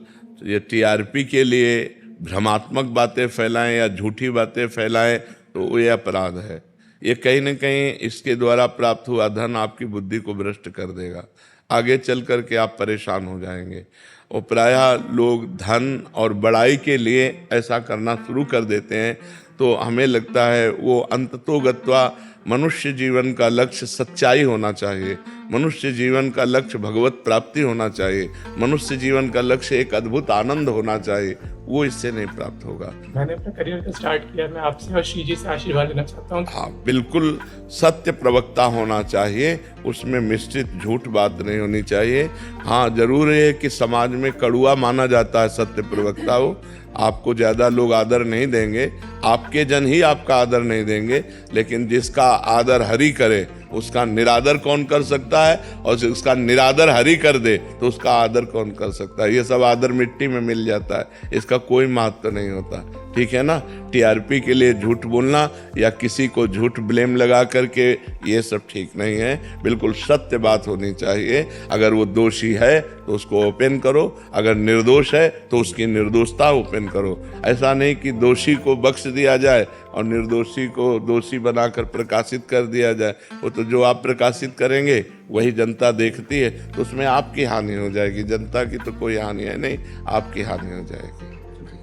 ये टीआरपी के लिए भ्रमात्मक बातें फैलाएं या झूठी बातें फैलाएं, तो ये अपराध है। ये कहीं न कहीं इसके द्वारा प्राप्त हुआ धन आपकी बुद्धि को भ्रष्ट कर देगा। आगे चल कर के आप परेशान हो जाएंगे। और प्रायः लोग धन और बड़ाई के लिए ऐसा करना शुरू कर देते हैं, तो हमें लगता है वो अंततोगत्वा मनुष्य जीवन का लक्ष्य सच्चाई होना चाहिए, मनुष्य जीवन का लक्ष्य भगवत प्राप्ति होना चाहिए, मनुष्य जीवन का लक्ष्य एक अद्भुत आनंद होना चाहिए, वो इससे नहीं प्राप्त होगा। मैंने अपना करियर का स्टार्ट किया, मैं आपसे और श्री जी से आशीर्वाद लेना चाहता हूँ। हाँ, बिल्कुल सत्य प्रवक्ता होना चाहिए, उसमें मिश्रित झूठ बात नहीं होनी चाहिए। हाँ, जरूर है कि समाज में कड़ुआ माना जाता है सत्य प्रवक्ता हो, आपको ज़्यादा लोग आदर नहीं देंगे, आपके जन ही आपका आदर नहीं देंगे, लेकिन जिसका आदर हरि करे उसका निरादर कौन कर सकता है, और जिसका निरादर हरि कर दे तो उसका आदर कौन कर सकता है। ये सब आदर मिट्टी में मिल जाता है, इसका कोई महत्व नहीं होता, ठीक है ना। टीआरपी के लिए झूठ बोलना या किसी को झूठ ब्लेम लगा करके ये सब ठीक नहीं है, बिल्कुल सत्य बात होनी चाहिए। अगर वो दोषी है तो उसको ओपन करो, अगर निर्दोष है तो उसकी निर्दोषता ओपन करो। ऐसा नहीं कि दोषी को बख्श दिया जाए और निर्दोषी को दोषी बनाकर प्रकाशित कर दिया जाए। वो तो जो आप प्रकाशित करेंगे वही जनता देखती है, तो उसमें आपकी हानि हो जाएगी, जनता की तो कोई हानि है नहीं, आपकी हानि हो जाएगी।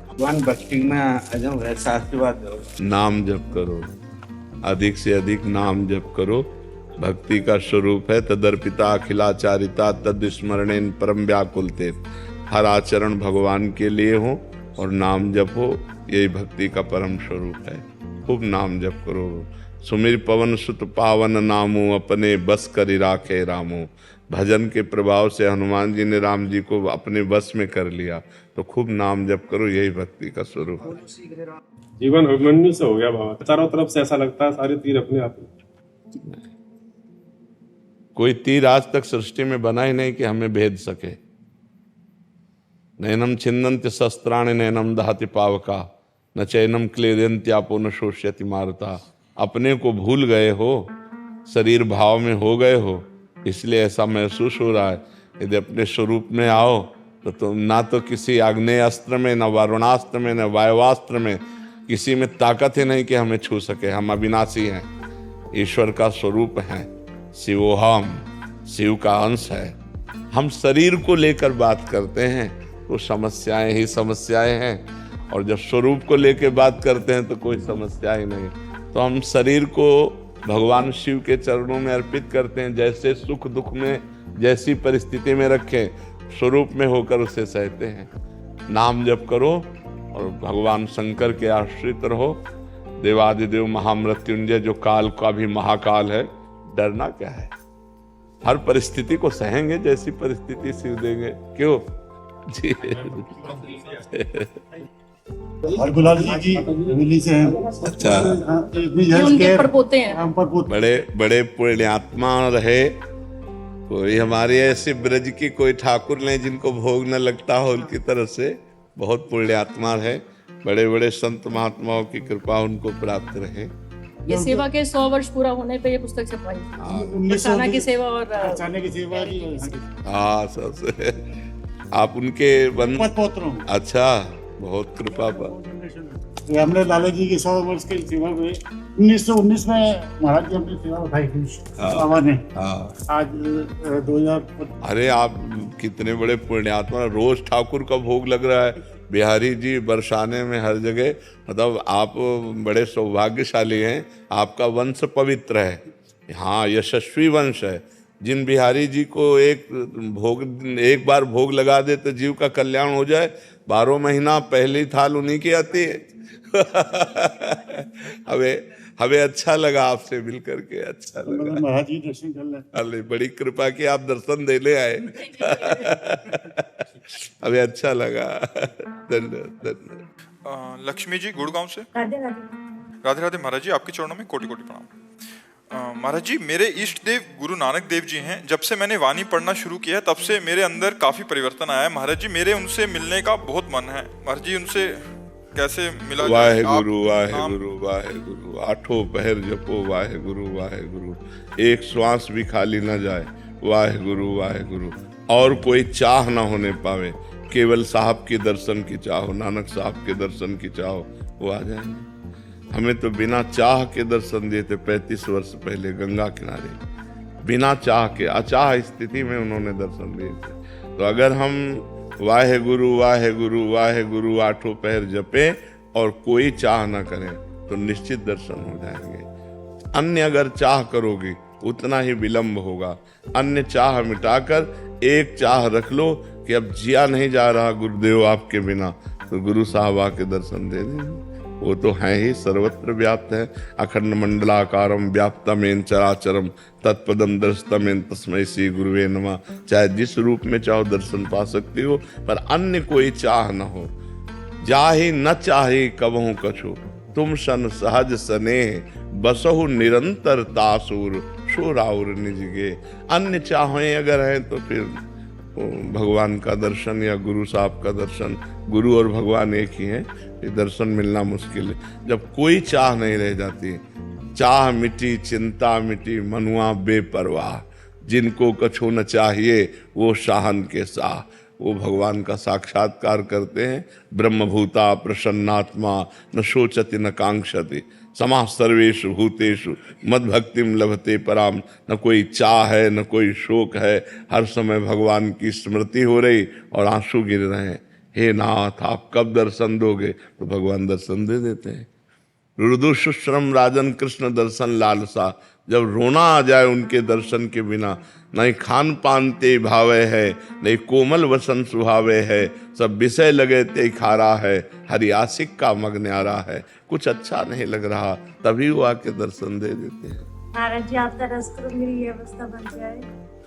भगवान भक्ति में अजम है, शास्त्री बात है। नाम जप करो, अधिक से अधिक नाम जप करो, भक्ति का स्वरूप है तदर्पिता अखिलाचारिता तद स्मरणेन परम व्याकुलते। हर आचरण भगवान के लिए हो और नाम जप हो, यही भक्ति का परम स्वरूप है। खूब नाम जप करो। सुमिर पवन सुत पावन नामो अपने बस करि राखे रामो। भजन के प्रभाव से हनुमान जी ने राम जी को अपने बस में कर लिया, तो खूब नाम जप करो, यही भक्ति का स्वरूप है। जीवन अभिमन्यु से हो गया बाबा, चारों तरफ से ऐसा लगता है सारे तीर अपने आप में। कोई तीर आज तक सृष्टि में बना ही नहीं कि हमें भेद सके। नैनम छिन्नन्ति शस्त्राणि नैनम दहति पावका न चैनम क्लेदन्त्यापो न शोष्यति मारुता। अपने को भूल गए हो, शरीर भाव में हो गए हो, इसलिए ऐसा महसूस हो रहा है। यदि अपने स्वरूप में आओ तो तुम ना तो किसी आग्नेय अस्त्र में, न वारुणास्त्र में, न वायुवास्त्र में, किसी में ताकत ही नहीं कि हमें छू सके। हम अविनाशी हैं, ईश्वर का स्वरूप हैं, शिवोहम, शिव का अंश है। हम शरीर को लेकर बात करते हैं तो समस्याएं ही समस्याएं हैं, और जब स्वरूप को लेकर बात करते हैं तो कोई समस्या ही नहीं। तो हम शरीर को भगवान शिव के चरणों में अर्पित करते हैं, जैसे सुख दुख में जैसी परिस्थिति में रखें, स्वरूप में होकर उसे सहते हैं। नाम जप करो और भगवान शंकर के आश्रित रहो। देवादिदेव महामृत्युंजय जो काल का भी महाकाल है, डरना क्या है। हर परिस्थिति को सहेंगे, जैसी परिस्थिति शिव देंगे। क्यों जी। और गुलाल जी दिल्ली से हैं। अच्छा, ये उनके परपोते हैं। हम परपोते। बड़े बड़े पुण्यात्मा रहे। कोई हमारे ऐसे ब्रज की कोई ठाकुर नहीं जिनको भोग न लगता हो, उनकी तरफ से बहुत पुण्यात्मा है। बड़े बड़े संत महात्माओं की कृपा उनको प्राप्त रहे। ये सेवा के 100 वर्ष पूरा होने पे ये पुस्तक छपवाई। बरसाना की सेवा और बरसाना की सेवा। हाँ, सबसे आप उनके पौत्र हूँ। अच्छा, बहुत कृपा पर। हमने लाला जी की 100 वर्ष की सेवा में 1919 में महाराज जी अपनी सेवा उठाई थी बाबा ने। आज 2000। अरे आप कितने बड़े पुण्यात्मा। रोज ठाकुर का भोग लग रहा है, बिहारी जी बरसाने में हर जगह। मतलब आप बड़े सौभाग्यशाली हैं, आपका वंश पवित्र है। हाँ, यशस्वी वंश है। जिन बिहारी जी को एक बार भोग लगा दे तो जीव का कल्याण हो जाए। 12 महीना पहली थाल उन्हीं की आती है। हमें अच्छा लगा आपसे मिल करके, अच्छा लगा। महाराज जी दर्शन कर लें। अरे बड़ी कृपा की आप दर्शन देने आए। हमें अच्छा लगा। धन्यवाद। लक्ष्मी जी गुड़गांव से। राधे राधे। राधे राधे महाराज जी, आपके चरणों में कोटि कोटि प्रणाम। महाराज जी, मेरे इष्ट देव गुरु नानक देव जी हैं। जब से मैंने वाणी पढ़ना शुरू किया है तब से मेरे अंदर काफी परिवर्तन आया है। महाराज जी, मेरे उनसे मिलने का बहुत मन है। महाराज जी, उनसे कैसे मिला? वाहे गुरु वाहे गुरु वाहे गुरु। आठों पहर जपो वाहे गुरु वाहे गुरु। एक श्वास भी खाली न जाए, वाहे गुरु वाहे गुरु। और कोई चाह ना होने पावे, केवल साहब के दर्शन की चाहो, नानक साहब के दर्शन की चाहो, वो आ जाएंगे। हमें तो बिना चाह के दर्शन दिए थे 35 वर्ष पहले गंगा किनारे। बिना चाह के अचाह स्थिति में उन्होंने दर्शन दिए थे। तो अगर हम वाहे गुरु आठों पैर जपे और कोई चाह ना करें तो निश्चित दर्शन हो जाएंगे। अन्य अगर चाह करोगे उतना ही विलंब होगा। अन्य चाह मिटाकर एक चाह रख लो कि अब जिया नहीं जा रहा गुरुदेव आपके बिना, तो गुरु साहब आके दर्शन दे देंगे। वो तो है ही, सर्वत्र व्याप्त है। अखंड मंडलाकारम व्याप्तमेन चराचरम तत्पदम दर्शतमेन तस्मै श्री गुरुवे नमः। चाहे जिस रूप में चाहो दर्शन पा सकती हो, पर अन्य कोई चाह न हो। जाहि न चाहे कबहु कछु तुम सन सहज स्नेह बसहु निरंतर तासुर शोराउर निजगे। अन्य चाहें अगर हैं तो फिर भगवान का दर्शन या गुरु साहब का दर्शन, गुरु और भगवान एक ही हैं, ये दर्शन मिलना मुश्किल है। जब कोई चाह नहीं रह जाती, चाह मिटी चिंता मिटी मनुआ बेपरवाह, जिनको कछु न चाहिए वो शाहन के शाह। वो भगवान का साक्षात्कार करते हैं। ब्रह्मभूता प्रसन्नात्मा न शोचति न कांक्षति समाः सर्वेषु भूतेषु मद्भक्तिम लभते पराम। न कोई चाह है न कोई शोक है, हर समय भगवान की स्मृति हो रही और आंसू गिर रहे हैं। हे नाथ आप कब दर्शन दोगे? तो भगवान दर्शन दे देते हैं। रुदुशुश्रम राजन कृष्ण दर्शन लालसा, जब रोना आ जाए उनके दर्शन के बिना, नहीं खान पान ते भावे है, नहीं कोमल वसन सुहावे है, सब विषय लगे ते खारा है, हरि आशिक का मग न्यारा है। कुछ अच्छा नहीं लग रहा, तभी वो आके दर्शन दे देते हैं। महाराज जी आपका रास्ता मेरी ये अवस्था बन जाए,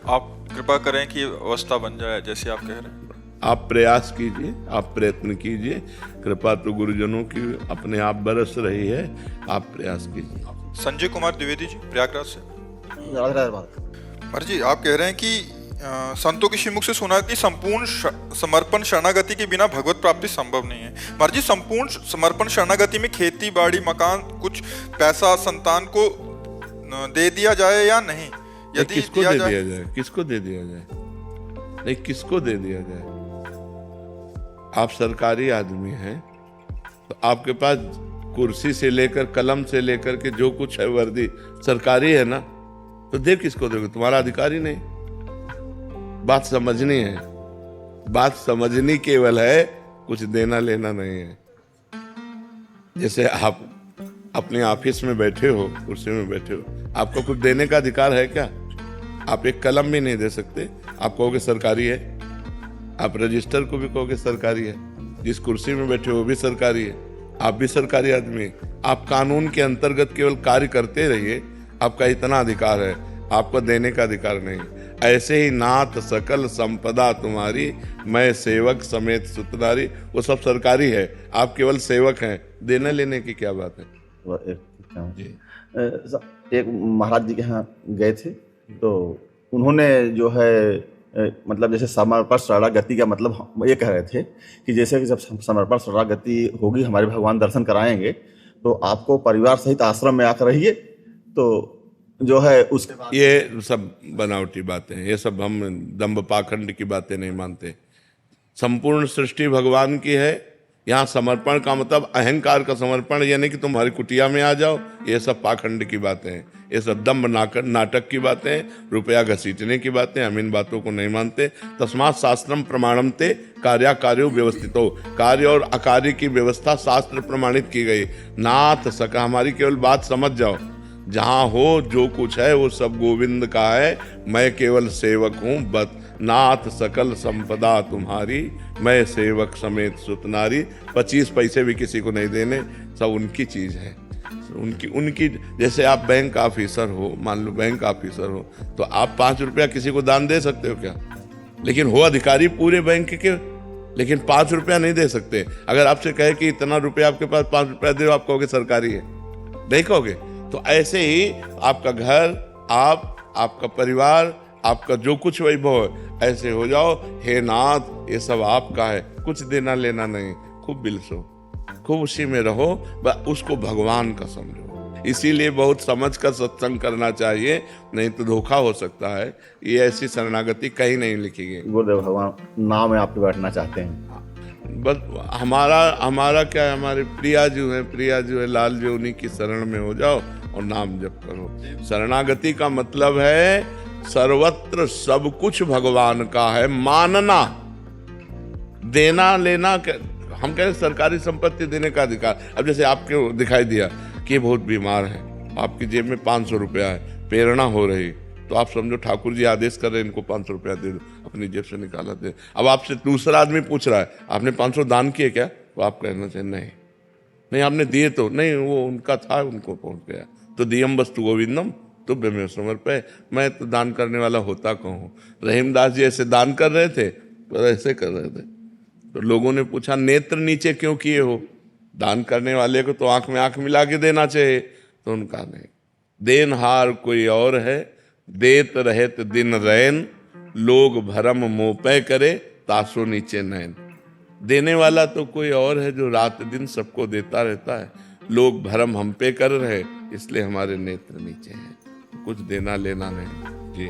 आप कृपा करें कि अवस्था बन जाए जैसे आप कह रहे हैं। आप प्रयास कीजिए, आप प्रयत्न कीजिए। कृपा तो गुरुजनों की अपने आप बरस रही है, आप प्रयास कीजिए। संजय कुमार द्विवेदी जी प्रयागराज से। महाराज जी आप कह रहे हैं कि संतों के श्रीमुख से सुना कि संपूर्ण समर्पण शरणागति के बिना भगवत प्राप्ति संभव नहीं है। महाराज जी समपूर्ण समर्पण शरणागति में खेती बाड़ी मकान कुछ पैसा संतान को दे दिया जाए या नहीं? यदि किसको दे दिया जाए? किसको दे दिया जाए? नहीं, किसको दे दिया जाए? आप सरकारी आदमी हैं तो आपके पास कुर्सी से लेकर कलम से लेकर के जो कुछ है वर्दी सरकारी है ना, तो दे किसको दोगे? तुम्हारा अधिकारी नहीं। बात समझनी है, बात समझनी केवल है, कुछ देना लेना नहीं है। जैसे आप अपने ऑफिस में बैठे हो, कुर्सी में बैठे हो, आपको कुछ देने का अधिकार है क्या? आप एक कलम भी नहीं दे सकते, आप कहोगे सरकारी है। आप रजिस्टर को भी कहोगे सरकारी है। जिस कुर्सी में बैठे हो वो भी सरकारी है, आप भी सरकारी आदमी। आप कानून के अंतर्गत केवल कार्य करते रहिए, आपका इतना अधिकार है, आपको देने का अधिकार नहीं। ऐसे ही नाथ सकल संपदा तुम्हारी, मैं सेवक समेत सुतनारी, वो सब सरकारी है, आप केवल सेवक हैं। देने लेने की क्या बात है? एक महाराज जी के यहाँ गए थे तो उन्होंने जो है मतलब जैसे समर्पण शरणागति का मतलब हम ये कह रहे थे कि जैसे कि जब समर्पण शरणागति होगी, हमारे भगवान दर्शन कराएंगे, तो आपको परिवार सहित आश्रम में आकर रहिए। तो जो है उसके बाद ये सब बनावटी बातें हैं, ये सब हम दंभ पाखंड की बातें नहीं मानते। संपूर्ण सृष्टि भगवान की है। यहाँ समर्पण का मतलब अहंकार का समर्पण, यानी कि तुम्हारी कुटिया में आ जाओ, ये सब पाखंड की बातें हैं। ये सब दंभ नाटक की बातें हैं, रुपया घसीटने की बातें। हम इन बातों को नहीं मानते। तस्मात् शास्त्रम प्रमाणम ते कार्याकार्यो व्यवस्थितो, कार्य और अकार्य की व्यवस्था शास्त्र प्रमाणित की गई। नाथ सका, हमारी केवल बात समझ जाओ, जहाँ हो जो कुछ है वो सब गोविंद का है, मैं केवल सेवक हूँ। बत नाथ सकल संपदा तुम्हारी, मैं सेवक समेत सुतनारी। 25 पैसे भी किसी को नहीं देने, सब उनकी चीज है, उनकी। जैसे आप बैंक ऑफिसर हो, मान लो बैंक ऑफिसर हो, तो आप 5 रुपया किसी को दान दे सकते हो क्या? लेकिन हो अधिकारी पूरे बैंक के, लेकिन 5 रुपया नहीं दे सकते। अगर आपसे कहे कि इतना रुपया आपके पास, 5 रुपया दे, आप कहोगे सरकारी है, नहीं कहोगे। तो ऐसे ही आपका घर, आपका परिवार, आपका जो कुछ वैभव है, ऐसे हो जाओ, हे नाथ ये सब आपका है, कुछ देना लेना नहीं। खूब बिलसो, खूब उसी में रहो, उसको भगवान का समझो। इसीलिए बहुत समझ कर सत्संग करना चाहिए, नहीं तो धोखा हो सकता है। ये ऐसी शरणागति कहीं नहीं लिखी गई। गुरुदेव भगवान नाम में आप बैठना चाहते हैं। बस हमारा क्या है, हमारे प्रिया जो है लाल जो, उन्हीं की शरण में हो जाओ और नाम जप करो। शरणागति का मतलब है सर्वत्र सब कुछ भगवान का है, मानना, देना लेना हम कह रहे सरकारी संपत्ति देने का अधिकार। अब जैसे आपको दिखाई दिया कि बहुत बीमार है, आपकी जेब में 500 रुपया है, प्रेरणा हो रही, तो आप समझो ठाकुर जी आदेश कर रहे हैं इनको 500 रुपया दे दो, अपनी जेब से निकाला दे। अब आपसे दूसरा आदमी पूछ रहा है आपने 500 दान किए क्या, तो आप कहना चाहिए नहीं आपने दिए तो नहीं, वो उनका था, उनको पहुंच गया। तो दियम वस्तु गोविंदम तुभ्य में समर्पय, मैं तो दान करने वाला होता कहूँ। रहीमदास जी ऐसे दान कर रहे थे, तो ऐसे कर रहे थे, तो लोगों ने पूछा नेत्र नीचे क्यों किए हो, दान करने वाले को तो आंख में आंख मिला के देना चाहिए। तो उनका नहीं, देनहार कोई और है, देत रहत दिन रैन, लोग भरम मोपय करे तासो नीचे नैन। देने वाला तो कोई और है जो रात दिन सबको देता रहता है, लोग भरम हम पे कर रहे इसलिए हमारे नेत्र नीचे हैं, कुछ देना लेना नहीं जी।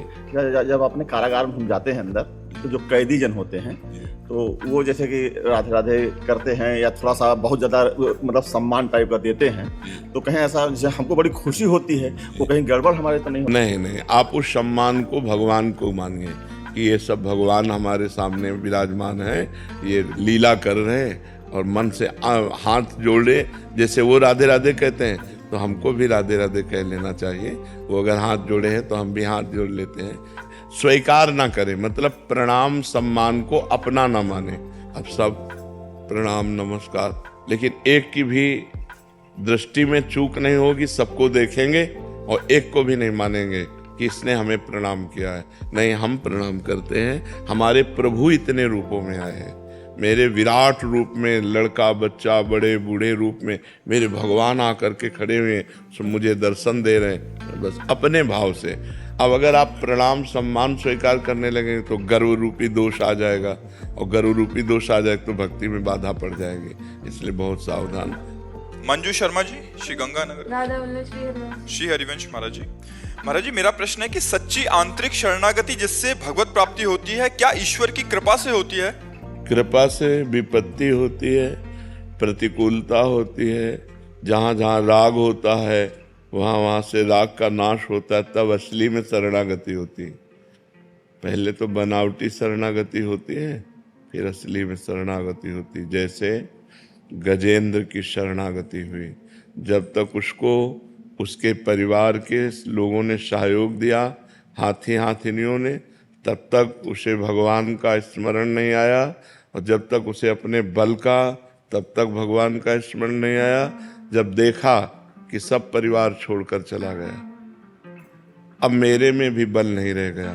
जब अपने कारागार में हम जाते हैं अंदर, तो जो कैदी जन होते हैं तो वो जैसे कि राधे राधे करते हैं या थोड़ा सा बहुत ज़्यादा मतलब सम्मान टाइप का देते हैं, तो कहीं ऐसा जैसे हमको बड़ी खुशी होती है, वो कहीं गड़बड़ हमारे तो नहीं होती? नहीं, आप उस सम्मान को भगवान को मानिए कि ये सब भगवान हमारे सामने विराजमान है, ये लीला कर रहे हैं, और मन से हाथ जोड़े, जैसे वो राधे राधे कहते हैं तो हमको भी राधे राधे कह लेना चाहिए। वो अगर हाथ जोड़े हैं तो हम भी हाथ जोड़ लेते हैं। स्वीकार ना करें, मतलब प्रणाम सम्मान को अपना ना माने। अब सब प्रणाम नमस्कार, लेकिन एक की भी दृष्टि में चूक नहीं होगी, सबको देखेंगे और एक को भी नहीं मानेंगे कि इसने हमें प्रणाम किया है। नहीं, हम प्रणाम करते हैं, हमारे प्रभु इतने रूपों में आए हैं, मेरे विराट रूप में, लड़का बच्चा बड़े बूढ़े रूप में मेरे भगवान आकर के खड़े हुए मुझे दर्शन दे रहे हैं, बस अपने भाव से। अब अगर आप प्रणाम सम्मान स्वीकार करने लगेंगे तो गर्व रूपी दोष आ जाएगा, और गर्व रूपी दोष आ जाए तो भक्ति में बाधा पड़ जाएगी, इसलिए बहुत सावधान। मंजू शर्मा जी, श्री गंगानगर। श्री हरिवंश महाराज जी, मेरा प्रश्न है कि सच्ची आंतरिक शरणागति जिससे भगवत प्राप्ति होती है, क्या ईश्वर की कृपा से होती है? कृपा से विपत्ति होती है, प्रतिकूलता होती है, जहाँ जहाँ राग होता है वहाँ वहाँ से राग का नाश होता है, तब असली में शरणागति होती है। पहले तो बनावटी शरणागति होती है, फिर असली में शरणागति होती है। जैसे गजेंद्र की शरणागति हुई, जब तक उसको उसके परिवार के लोगों ने सहयोग दिया, हाथी हाथिनियों ने, तब तक उसे भगवान का स्मरण नहीं आया, और जब तक उसे अपने बल का, तब तक भगवान का स्मरण नहीं आया। जब देखा कि सब परिवार छोड़कर चला गया, अब मेरे में भी बल नहीं रह गया,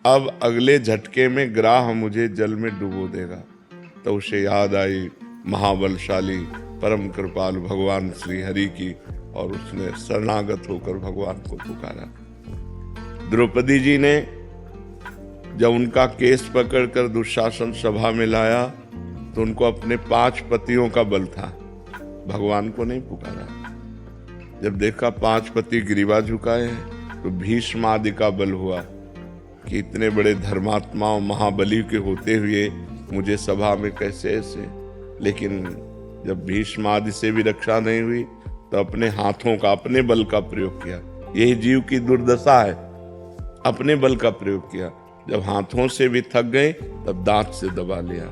अब अगले झटके में ग्राह मुझे जल में डुबो देगा, तो उसे याद आई महाबलशाली परम कृपालु भगवान श्री हरि की, और उसने शरणागत होकर भगवान को पुकारा। द्रौपदी जी ने जब उनका केस पकड़कर दुशासन सभा में लाया तो उनको अपने 5 पतियों का बल था, भगवान को नहीं पुकारा। जब देखा 5 पति ग्रीवा झुकाए हैं तो भीष्म आदि का बल हुआ कि इतने बड़े धर्मात्माओं महाबली के होते हुए मुझे सभा में कैसे ऐसे। लेकिन जब भीष्म आदि से भी रक्षा नहीं हुई तो अपने हाथों का, अपने बल का प्रयोग किया। यही जीव की दुर्दशा है, अपने बल का प्रयोग किया। जब हाथों से भी थक गए तब दांत से दबा लिया।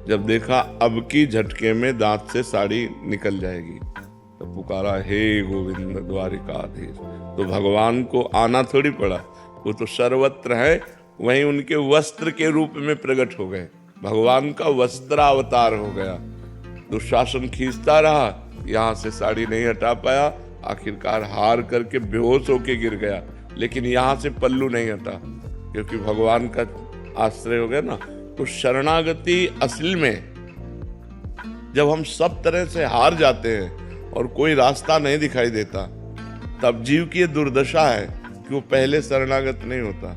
जब देखा अब की झटके में दांत से साड़ी निकल जाएगी तो पुकारा, हे गोविंद द्वारिकाधीश। तो भगवान को आना थोड़ी पड़ा, वो तो सर्वत्र है, वहीं उनके वस्त्र के रूप में प्रकट हो गए, भगवान का वस्त्रावतार हो गया। दुशासन खींचता रहा, यहाँ से साड़ी नहीं हटा पाया, आखिरकार हार करके बेहोश होके गिर गया, लेकिन यहाँ से पल्लू नहीं हटा क्योंकि भगवान का आश्रय हो गया ना। तो शरणागति असल में जब हम सब तरह से हार जाते हैं और कोई रास्ता नहीं दिखाई देता, तब जीव की ये दुर्दशा है कि वो पहले शरणागत नहीं होता।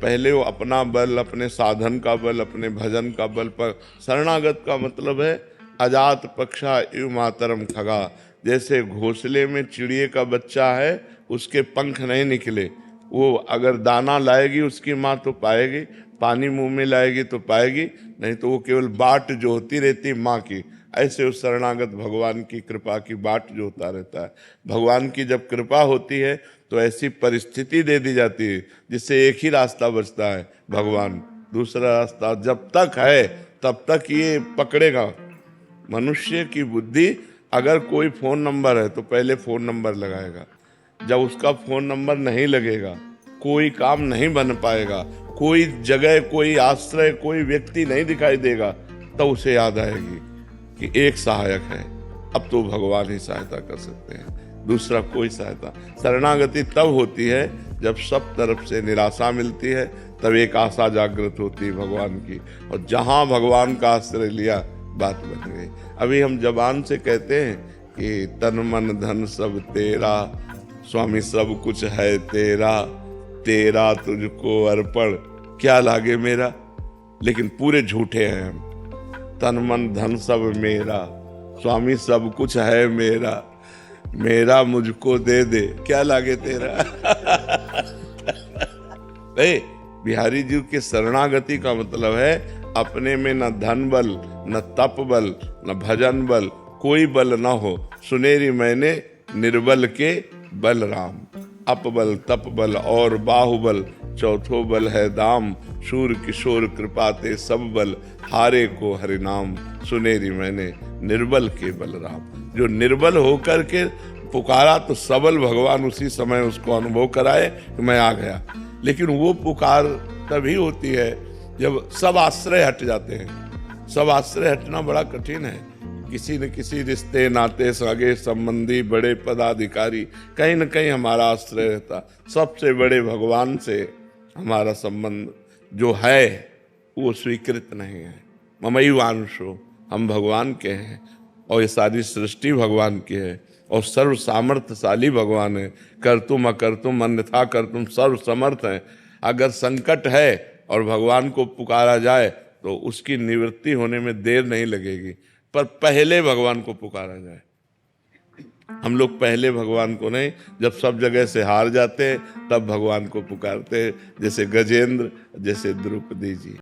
पहले वो अपना बल, अपने साधन का बल, अपने भजन का बल पर शरणागत का मतलब है अजात पक्षा इव मातरम खगा। जैसे घोंसले में चिड़िए का बच्चा है, उसके पंख नहीं निकले, वो अगर दाना लाएगी उसकी माँ तो पाएगी, पानी मुंह में लाएगी तो पाएगी, नहीं तो वो केवल बाट जो होती रहती माँ की। ऐसे उस शरणागत भगवान की कृपा की बाट जो होता रहता है। भगवान की जब कृपा होती है तो ऐसी परिस्थिति दे दी जाती है जिससे एक ही रास्ता बचता है, भगवान। दूसरा रास्ता जब तक है तब तक ये पकड़ेगा। मनुष्य की बुद्धि, अगर कोई फ़ोन नंबर है तो पहले फ़ोन नंबर लगाएगा। जब उसका फ़ोन नंबर नहीं लगेगा, कोई काम नहीं बन पाएगा, कोई जगह, कोई आश्रय, कोई व्यक्ति नहीं दिखाई देगा, तो उसे याद आएगी कि एक सहायक है, अब तो भगवान ही सहायता कर सकते हैं, दूसरा कोई सहायता। शरणागति तब होती है जब सब तरफ से निराशा मिलती है, तब एक आशा जागृत होती है भगवान की, और जहाँ भगवान का आश्रय लिया बात बन गई। अभी हम जबान से कहते हैं कि तन मन धन सब तेरा, स्वामी सब कुछ है तेरा, तेरा तुझको अर्पण क्या लागे मेरा, लेकिन पूरे झूठे हैं हम। तन मन धन सब मेरा, स्वामी सब कुछ है मेरा, मेरा मुझको दे दे क्या लागे तेरा। बिहारी जी के शरणागति का मतलब है अपने में न धन बल, न तप बल, न भजन बल, कोई बल न हो, सुनेरी मैंने निर्बल के बल राम। अपबल तप बल और बाहुबल, चौथो बल है दाम, शूर किशोर कृपाते सब बल, हारे को हरिनाम, सुनेरी मैंने निर्बल के बल राम। जो निर्बल होकर के पुकारा तो सबल भगवान उसी समय उसको अनुभव कराए कि मैं आ गया। लेकिन वो पुकार तभी होती है जब सब आश्रय हट जाते हैं। सब आश्रय हटना बड़ा कठिन है। किसी न किसी रिश्ते नाते सगे संबंधी बड़े पदाधिकारी कहीं न कहीं हमारा आश्रय रहता। सबसे बड़े भगवान से हमारा संबंध जो है वो स्वीकृत नहीं है। ममई वांशो, हम भगवान के हैं और ये सारी सृष्टि भगवान की है और सर्व सामर्थ्यशाली भगवान है। कर तुम अकर तुम अन्यथा कर तुम सर्व समर्थ हैं। अगर संकट है और भगवान को पुकारा जाए तो उसकी निवृत्ति होने में देर नहीं लगेगी, पर पहले भगवान को पुकारा जाए। हम लोग पहले भगवान को नहीं, जब सब जगह से हार जाते हैं तब भगवान को पुकारते हैं, जैसे गजेंद्र, जैसे द्रौपदी जी।